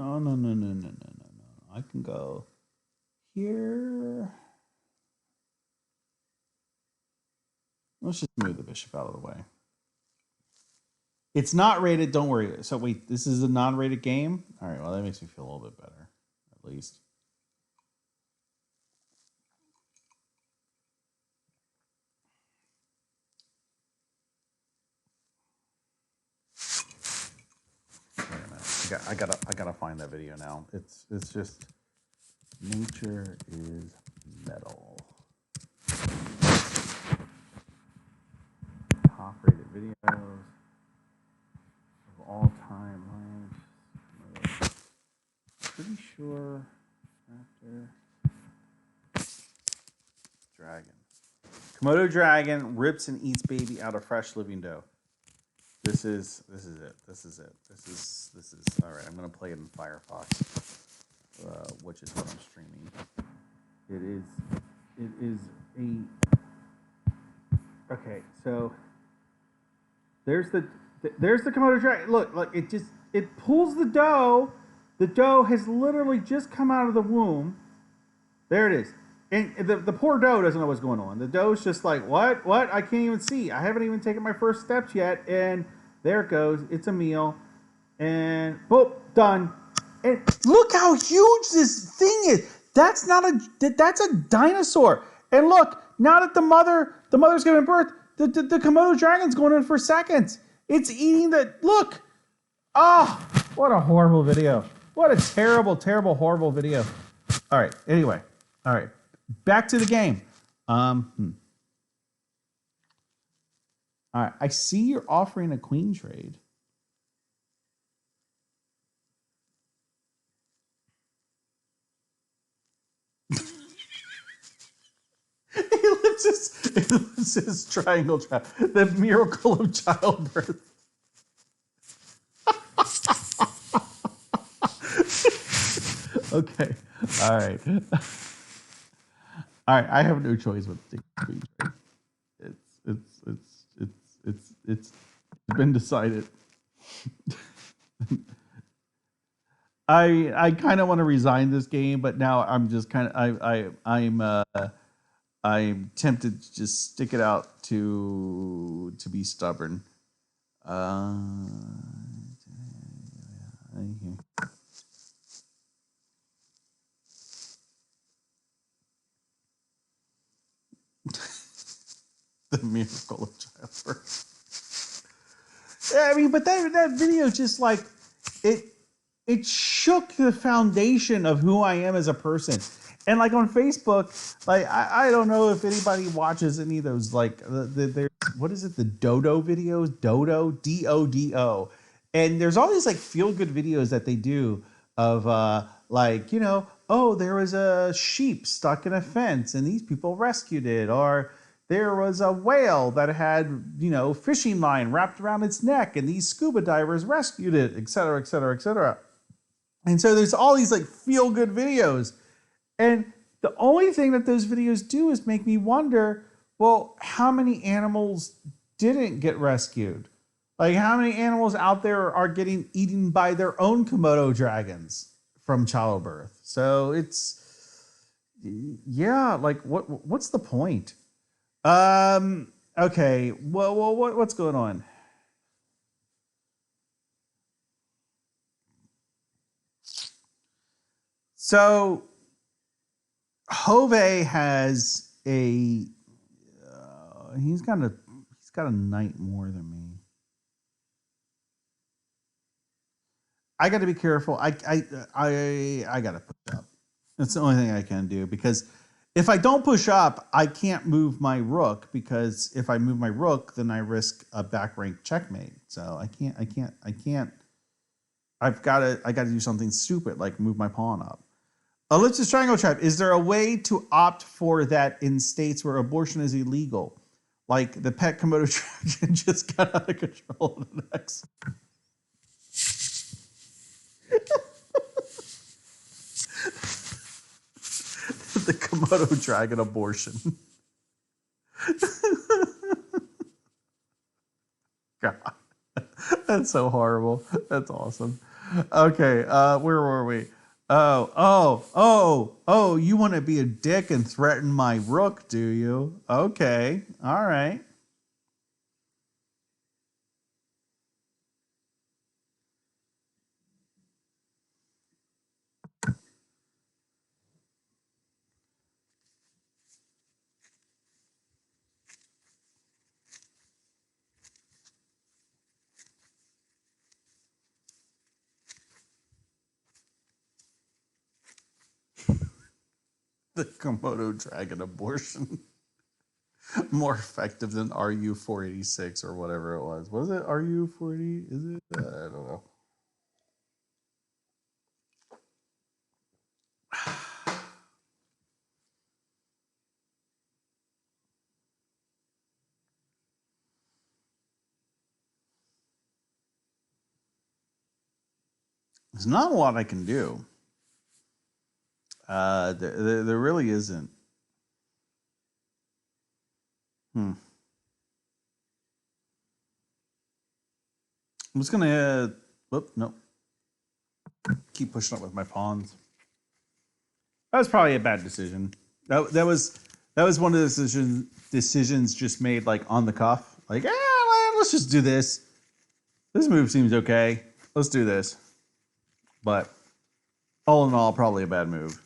I can go here. Let's just move the bishop out of the way. It's not rated. Don't worry. So wait, this is a non-rated game. All right. Well, that makes me feel a little bit better, at least. Wait a minute. I gotta find that video now. It's just nature is metal. Top rated videos of all time length. Pretty sure after dragon. Komodo dragon rips and eats baby out of fresh living dough. This is it. This is all right. I'm gonna play it in Firefox, which is what I'm streaming. It is a. Okay, so there's the Komodo dragon. Look, it pulls the dough. The dough has literally just come out of the womb. There it is. And the poor dough doesn't know what's going on. The dough's just like, what? I can't even see. I haven't even taken my first steps yet. And there it goes. It's a meal. And boom, done. And look how huge this thing is. That's a dinosaur. And look, now that the mother's giving birth, the Komodo dragon's going in for seconds. It's eating look. Oh, what a horrible video. What a terrible, terrible, horrible video. All right. Anyway. All right. Back to the game. All right. I see you're offering a queen trade. Ellipsis triangle trap. The miracle of childbirth. Okay. All right. All right. I have no choice but to take the queen trade. It's been decided. I kind of want to resign this game, but now I'm just kind of I'm tempted to just stick it out to be stubborn. The miracle of childbirth. Yeah, I mean, but that video just like it shook the foundation of who I am as a person. And like on Facebook, like I don't know if anybody watches any of those like there's what is it, the Dodo videos, Dodo, DODO, and there's all these like feel good videos that they do of like, you know, oh, there was a sheep stuck in a fence and these people rescued it, or there was a whale that had, you know, fishing line wrapped around its neck and these scuba divers rescued it, et cetera, et cetera, et cetera. And so there's all these like feel good videos. And the only thing that those videos do is make me wonder, well, how many animals didn't get rescued? Like how many animals out there are getting eaten by their own Komodo dragons from childbirth? So it's, yeah, like what's the point? Okay, well, what's going on? So Hove has he's got a night more than me. I got to be careful. I got to push up. That's the only thing I can do, because if I don't push up, I can't move my rook, because if I move my rook, then I risk a back rank checkmate. So I can't. I got to do something stupid like move my pawn up. Ellipsis triangle trap. Is there a way to opt for that in states where abortion is illegal? Like the pet Komodo dragon just got out of control in the next. The Komodo dragon abortion. God, that's so horrible. That's awesome. Okay, where were we? Oh, you want to be a dick and threaten my rook, do you? Okay, all right. The Komodo dragon abortion. More effective than RU-486 or whatever it was. Was it RU-480? Is it? I don't know. There's not a lot I can do. There really isn't. I'm just gonna. Whoop, nope. Keep pushing up with my pawns. That was probably a bad decision. That was one of the decisions just made like on the cuff. Like, let's just do this. This move seems okay. Let's do this. But all in all, probably a bad move.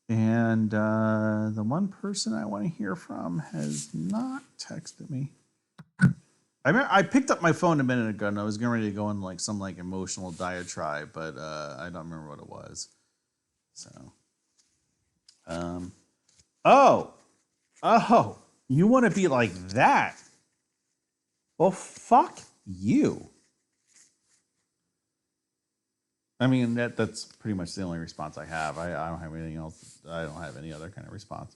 And the one person I want to hear from has not texted me. I picked up my phone a minute ago and I was getting ready to go in like some like emotional diatribe, but I don't remember what it was. So, oh, you want to be like that? Well, fuck you. I mean, that's pretty much the only response I have. I don't have anything else. I don't have any other kind of response.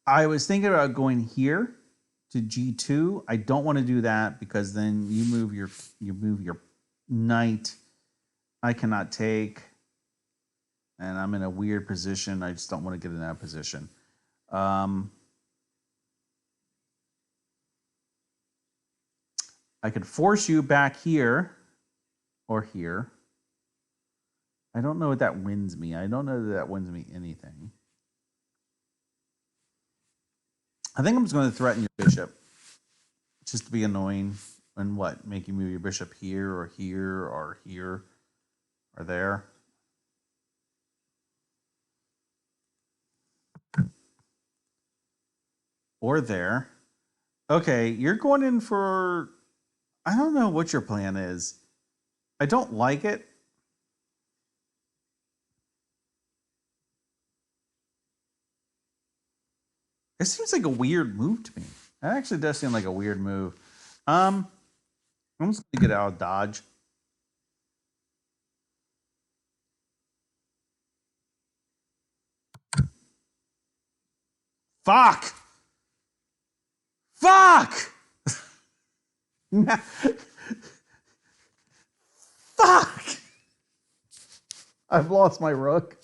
I was thinking about going here to G2. I don't want to do that because then you move your knight. I cannot take, and I'm in a weird position. I just don't want to get in that position. I could force you back here or here. I don't know what that wins me. I don't know that wins me anything. I think I'm just going to threaten your bishop just to be annoying. And what? Make you move your bishop here or here or here or there. Or there. Okay, you're going in for... I don't know what your plan is. I don't like it. It seems like a weird move to me. That actually does seem like a weird move. I'm just going to get out of dodge. Fuck! Fuck! Fuck! I've lost my rook.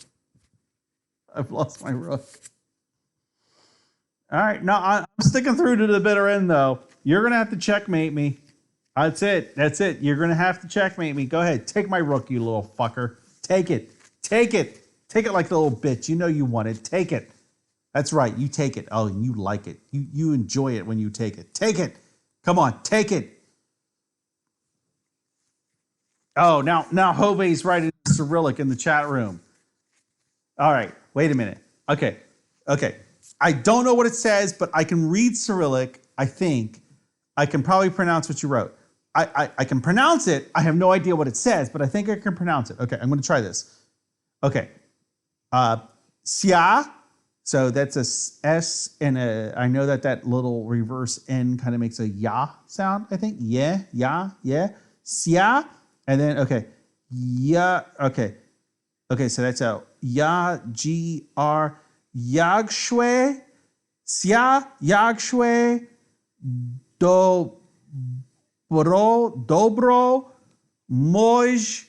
I've lost my rook. All right, no, I'm sticking through to the bitter end, though. You're going to have to checkmate me. That's it. That's it. You're going to have to checkmate me. Go ahead. Take my rook, you little fucker. Take it. Take it. Take it like the little bitch. You know you want it. Take it. That's right. You take it. Oh, and you like it. You enjoy it when you take it. Take it. Come on. Take it. Oh, now Jove's writing Cyrillic in the chat room. All right. Wait a minute. Okay. I don't know what it says, but I can read Cyrillic, I think. I can probably pronounce what you wrote. I can pronounce it. I have no idea what it says, but I think I can pronounce it. Okay, I'm going to try this. Okay. Sia. So that's a S and I know that little reverse N kind of makes a ya sound, I think. Yeah. Sia. And then, okay. Yeah. Okay, so that's a ya, G-R, Yagshwe, Sia, Yagshwe, Dobro, Moj,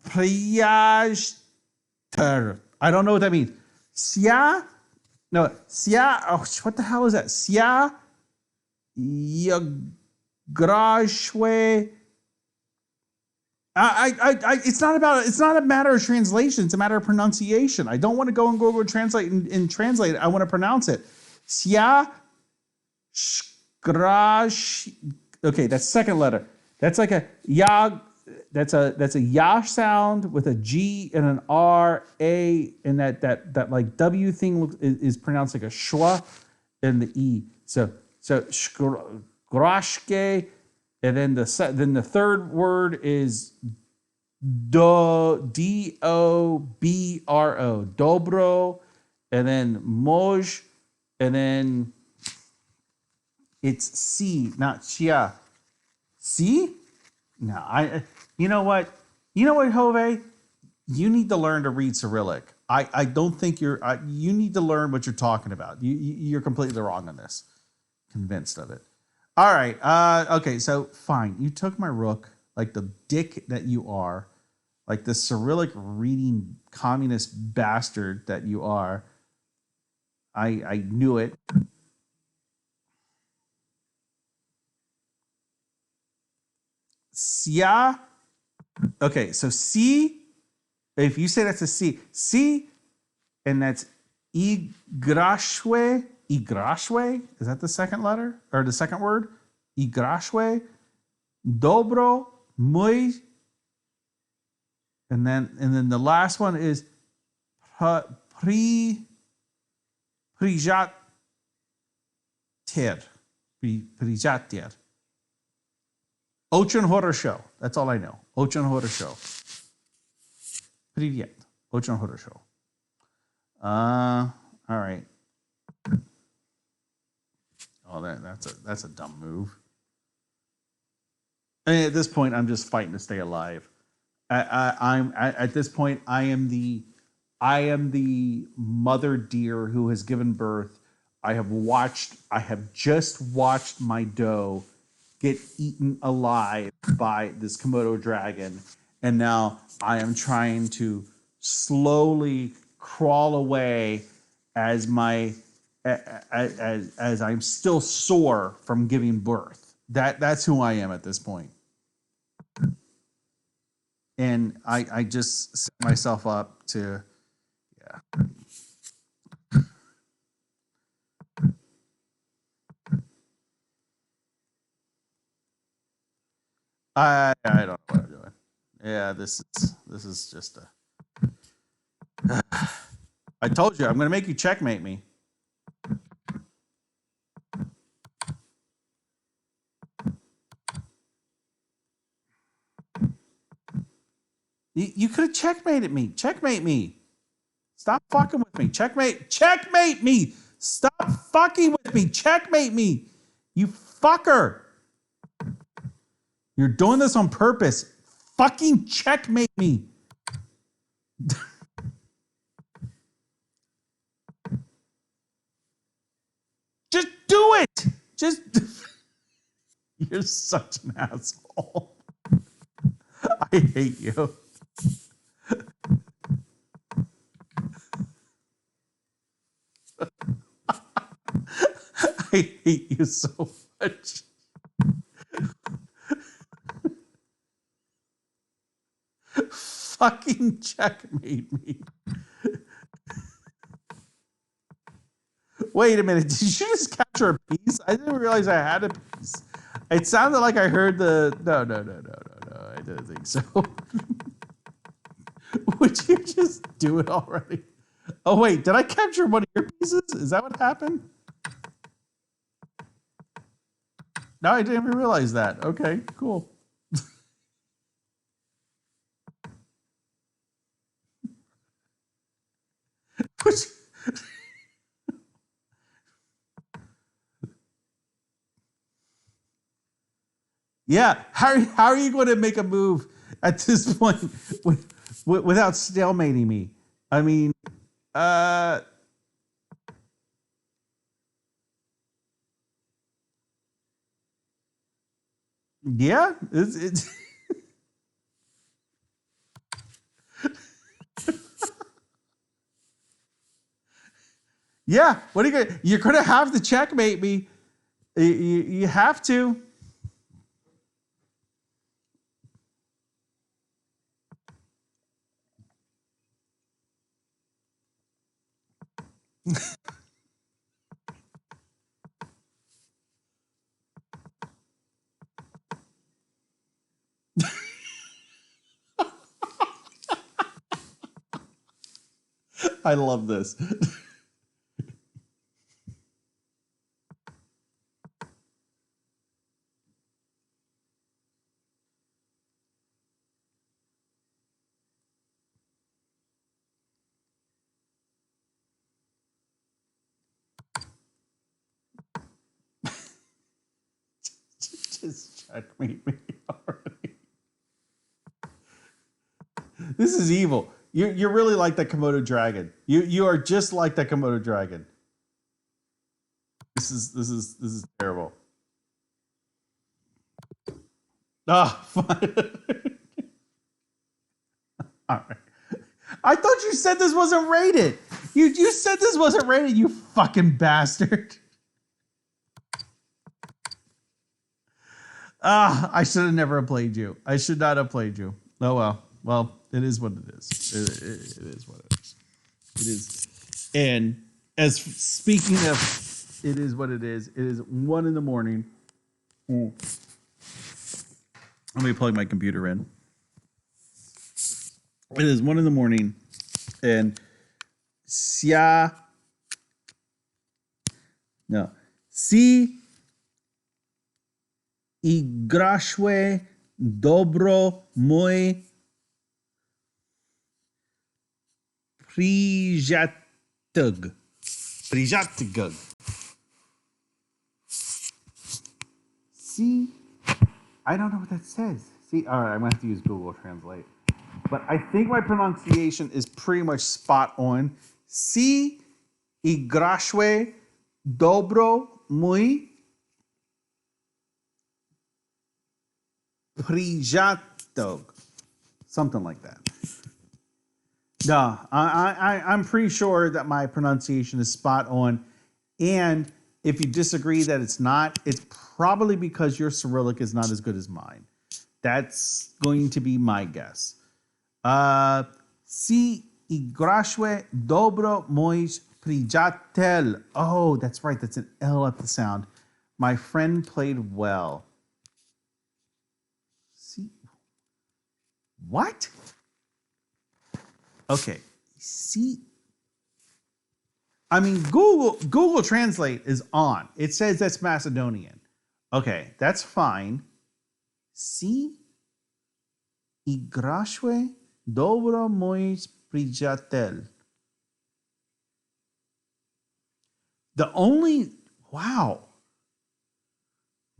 Priyaster. I don't know what that means. Sia, oh, what the hell is that? Sia, Yagrashwe. It's not a matter of translation. It's a matter of pronunciation. I don't want to go and translate and translate it. I want to pronounce it. Sia Grash. Okay, that's second letter. That's like a ya. That's a ya sound with a G and an R, A, and that like W thing is pronounced like a schwa and the E. So grashke, and then the third word is Dobro, dobro, and then moj, and then it's C, not chia. See? No, you know what? You know what, Jove? You need to learn to read Cyrillic. I don't think you need to learn what you're talking about. You're completely wrong on this. Convinced of it. All right. Okay, so fine. You took my rook like the dick that you are, like the Cyrillic reading communist bastard that you are. I knew it. Sia. Okay, so C, if you say that's a C, C, and that's igrashwe. Igrashwe? Is that the second letter? Or the second word? Igrashwe. Dobro, muy. And then the last one is prijat ter. Prijatir. Очень хорошо. That's all I know. Очень хорошо. Привет. Очень хорошо. All right. Oh, that's a dumb move. And at this point, I'm just fighting to stay alive. At this point, I am the mother deer who has given birth. I have just watched my doe get eaten alive by this Komodo dragon, and now I am trying to slowly crawl away as I'm still sore from giving birth. That's who I am at this point. And I just set myself up to, yeah. I don't know what I'm doing. Yeah, this is just a. I told you I'm going to make you checkmate me. You could have checkmated me. Checkmate me. Stop fucking with me. Checkmate me. Stop fucking with me. Checkmate me. You fucker. You're doing this on purpose. Fucking checkmate me. Just do it. Just. You're such an asshole. I hate you. I hate you so much. Fucking checkmate me. Wait a minute. Did you just capture a piece? I didn't realize I had a piece. It sounded like I heard the. No. I didn't think so. Would you just do it already? Oh, wait. Did I capture one of your pieces? Is that what happened? No, I didn't even realize that. Okay, cool. Yeah, how are you going to make a move at this point without stalemating me? I mean, yeah, it's yeah. What are you going? You're going to have to checkmate me. You have to. I love this. Just checkmate me already. This is evil. You're really like that Komodo dragon. You are just like that Komodo dragon. This is terrible. Ah, fine. All right. I thought you said this wasn't rated. You said this wasn't rated, you fucking bastard. Ah, I should have never played you. I should not have played you. Oh well. Well, it is what it is. It is what it is. It is. And as speaking of it is what it is 1 a.m. Let me plug my computer in. It is 1 a.m. and si igrashwe dobro mój przyjaciel. Przyjaciel. See, I don't know what that says. See, all right, I'm gonna have to use Google Translate. But I think my pronunciation is pretty much spot on. Si igrashwe dobro mój przyjaciel. Something like that. No, I'm pretty sure that my pronunciation is spot on. And if you disagree that it's not, it's probably because your Cyrillic is not as good as mine. That's going to be my guess. Si igrashwe dobro mój przyjaciel. Oh, that's right. That's an L at the sound. My friend played well. See, what? Okay. See, I mean, Google Translate is on. It says that's Macedonian. Okay, that's fine. Si igrashwe dobro mój przyjaciel. The only, wow.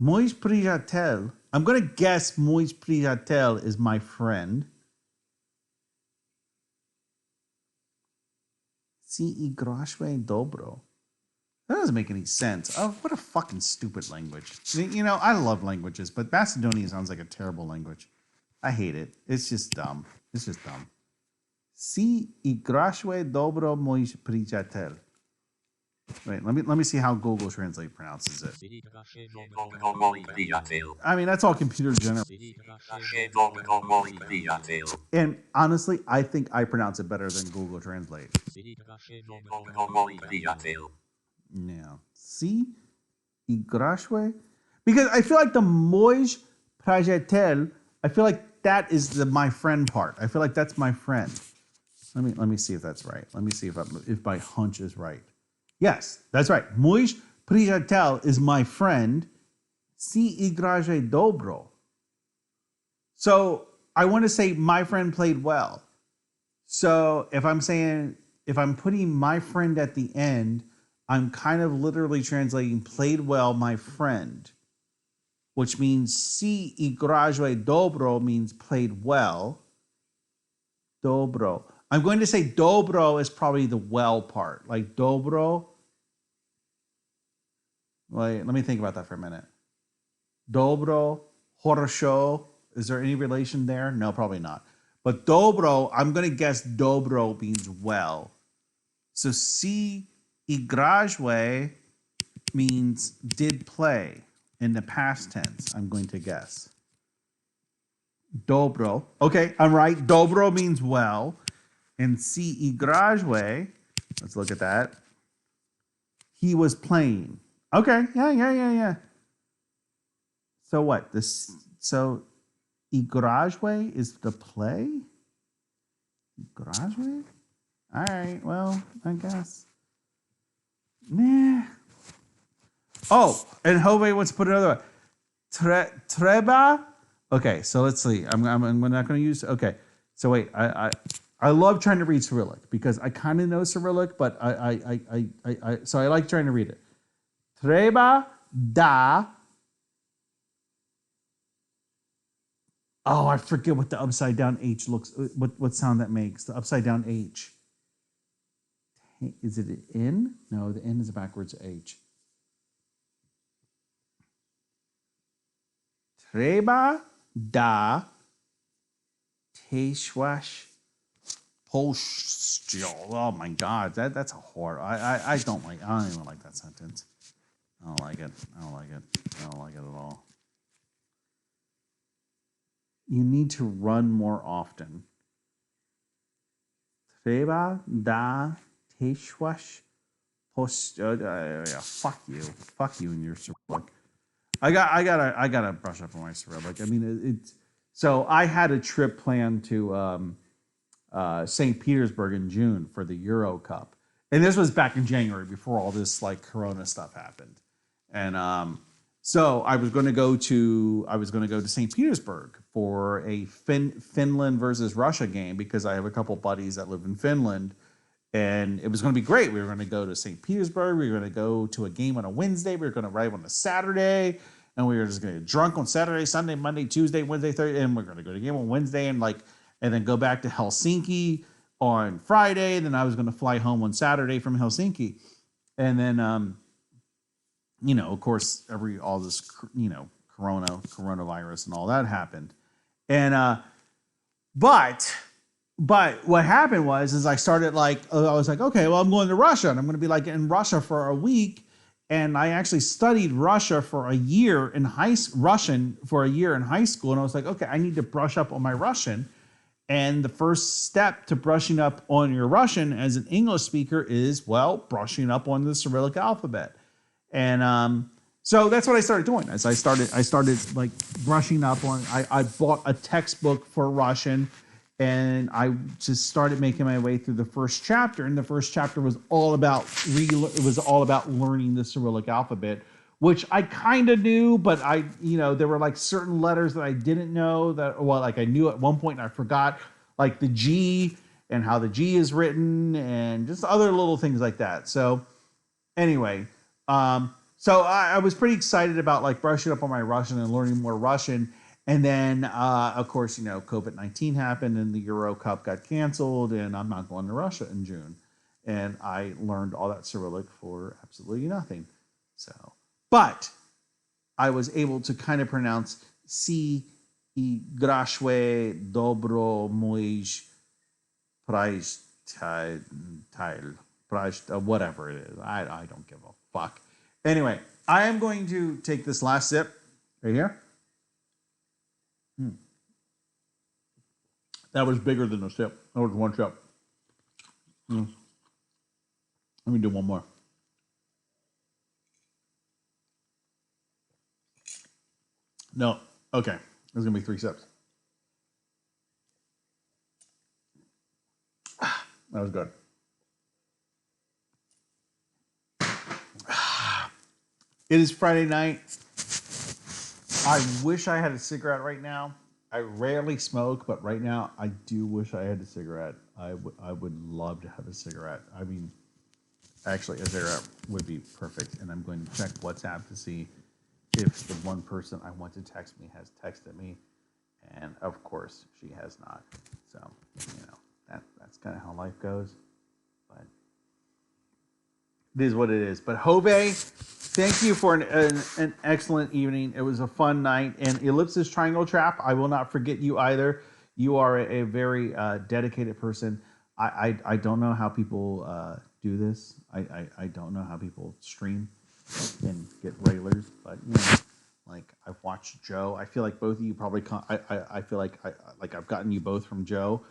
Mój przyjaciel. I'm going to guess mój przyjaciel is my friend. Si igrashwe dobro. That doesn't make any sense. Oh, what a fucking stupid language. You know, I love languages, but Macedonian sounds like a terrible language. I hate it. It's just dumb. It's just dumb. Si igrashwe dobro mój przyjaciel. Wait, let me see how Google Translate pronounces it. I mean, that's all computer generated. And honestly, I think I pronounce it better than Google Translate. Yeah. Si igrashwe? Because I feel like the mój przyjaciel, I feel like that is the my friend part. I feel like that's my friend. Let me see if that's right. Let me see if my hunch is right. Yes, that's right. Mój przyjaciel is my friend. Si igrashwe dobro. So I want to say my friend played well. So if I'm putting my friend at the end, I'm kind of literally translating played well, my friend, which means si igrashwe dobro means played well. Dobro. I'm going to say dobro is probably the well part. Like dobro. Wait, let me think about that for a minute. Dobro, horosho. Is there any relation there? No, probably not. But dobro, I'm going to guess dobro means well. So si igrashwe means did play in the past tense, I'm going to guess. Dobro. Okay, I'm right. Dobro means well. And si igrashwe, let's look at that. He was playing. Okay, yeah. So what? So igrashwe is the play? Igrashwe? All right. Well, I guess. Nah. Oh, and Hove wants to put another one. Treba. Okay, so let's see. I'm not going to use. Okay, so wait. I love trying to read Cyrillic because I kind of know Cyrillic, but so I like trying to read it. Treba da. Oh, I forget what the upside down H looks. What sound that makes? The upside down H. Is it an N? No, the N is a backwards H. Treba da Teshwash Postio. Oh my God, that's a horror. I don't even like that sentence. I don't like it. I don't like it. I don't like it at all. You need to run more often. Treba da Teshwash Postio. Yeah, fuck you. Fuck you and your Cyrillic. I gotta brush up on my Cyrillic. I mean, it's so I had a trip planned to St. Petersburg in June for the Euro Cup, and this was back in January before all this like Corona stuff happened, and so I was going to go to St. Petersburg for a Finland versus Russia game because I have a couple buddies that live in Finland. And it was going to be great. We were going to go to St. Petersburg. We were going to go to a game on a Wednesday. We were going to arrive on a Saturday. And we were just going to get drunk on Saturday, Sunday, Monday, Tuesday, Wednesday, Thursday. And we're going to go to a game on Wednesday and then go back to Helsinki on Friday. And then I was going to fly home on Saturday from Helsinki. And then, of course, all this, coronavirus and all that happened. And, But what happened was I started I was like, okay, well, I'm going to Russia and I'm going to be in Russia for a week. And I actually studied Russian for a year in high school. And I was like, okay, I need to brush up on my Russian. And the first step to brushing up on your Russian as an English speaker is, brushing up on the Cyrillic alphabet. And so that's what I started doing. As I started brushing up on, I bought a textbook for Russian. And I just started making my way through the first chapter, and the first chapter was all about learning the Cyrillic alphabet, which I kind of knew, but there were certain letters that I didn't know I knew at one point and I forgot, like the G and how the G is written, and just other little things like that. So anyway, so I was pretty excited about brushing up on my Russian and learning more Russian. And then, of course, COVID-19 happened and the Euro Cup got canceled, and I'm not going to Russia in June. And I learned all that Cyrillic for absolutely nothing. So, but I was able to kind of pronounce si I grashwe dobro moj prajtail, whatever it is. I don't give a fuck. Anyway, I am going to take this last sip right here. That was bigger than a sip. That was one sip. Let me do one more. No. Okay. There's going to be 3 sips. That was good. It is Friday night. I wish I had a cigarette right now. I rarely smoke, but right now I do wish I had a cigarette. I would love to have a cigarette. I mean, actually, a cigarette would be perfect. And I'm going to check WhatsApp to see if the one person I want to text me has texted me. And of course, she has not. So, that's kind of how life goes. But it is what it is. But Hove, thank you for an excellent evening. It was a fun night. And Ellipsis Triangle Trap, I will not forget you either. You are a very dedicated person. I don't know how people do this. I don't know how people stream and get regulars. But, I've watched Joe. I feel like both of you probably, I feel like I've gotten you both from Joe.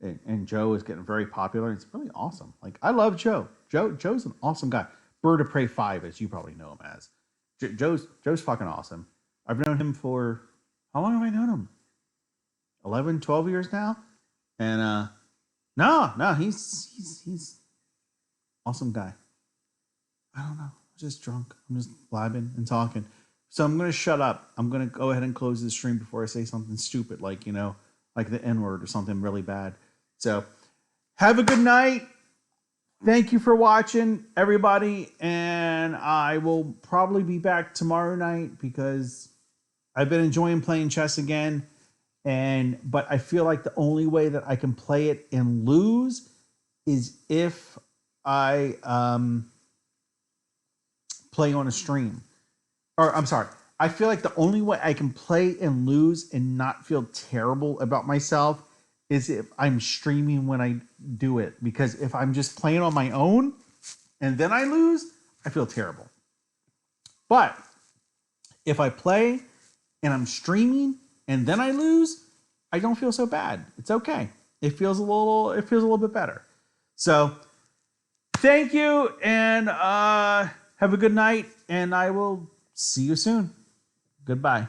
And Joe is getting very popular. It's really awesome. I love Joe. Joe's an awesome guy. Bird of Prey 5, as you probably know him as. Joe's fucking awesome. I've known him for, how long have I known him? 11, 12 years now. And No, he's awesome guy. I don't know. I'm just drunk. I'm just blabbing and talking. So I'm gonna shut up. I'm gonna go ahead and close the stream before I say something stupid, like like the N-word or something really bad. So have a good night. Thank you for watching, everybody, and I will probably be back tomorrow night because I've been enjoying playing chess again. But I feel like the only way that I can play it and lose is if I play on a stream. Or I'm sorry. I feel like the only way I can play and lose and not feel terrible about myself is if I'm streaming when I do it. Because if I'm just playing on my own and then I lose, I feel terrible. But if I play and I'm streaming and then I lose, I don't feel so bad. It's okay. It feels a little bit better. So thank you, and have a good night, and I will see you soon. Goodbye.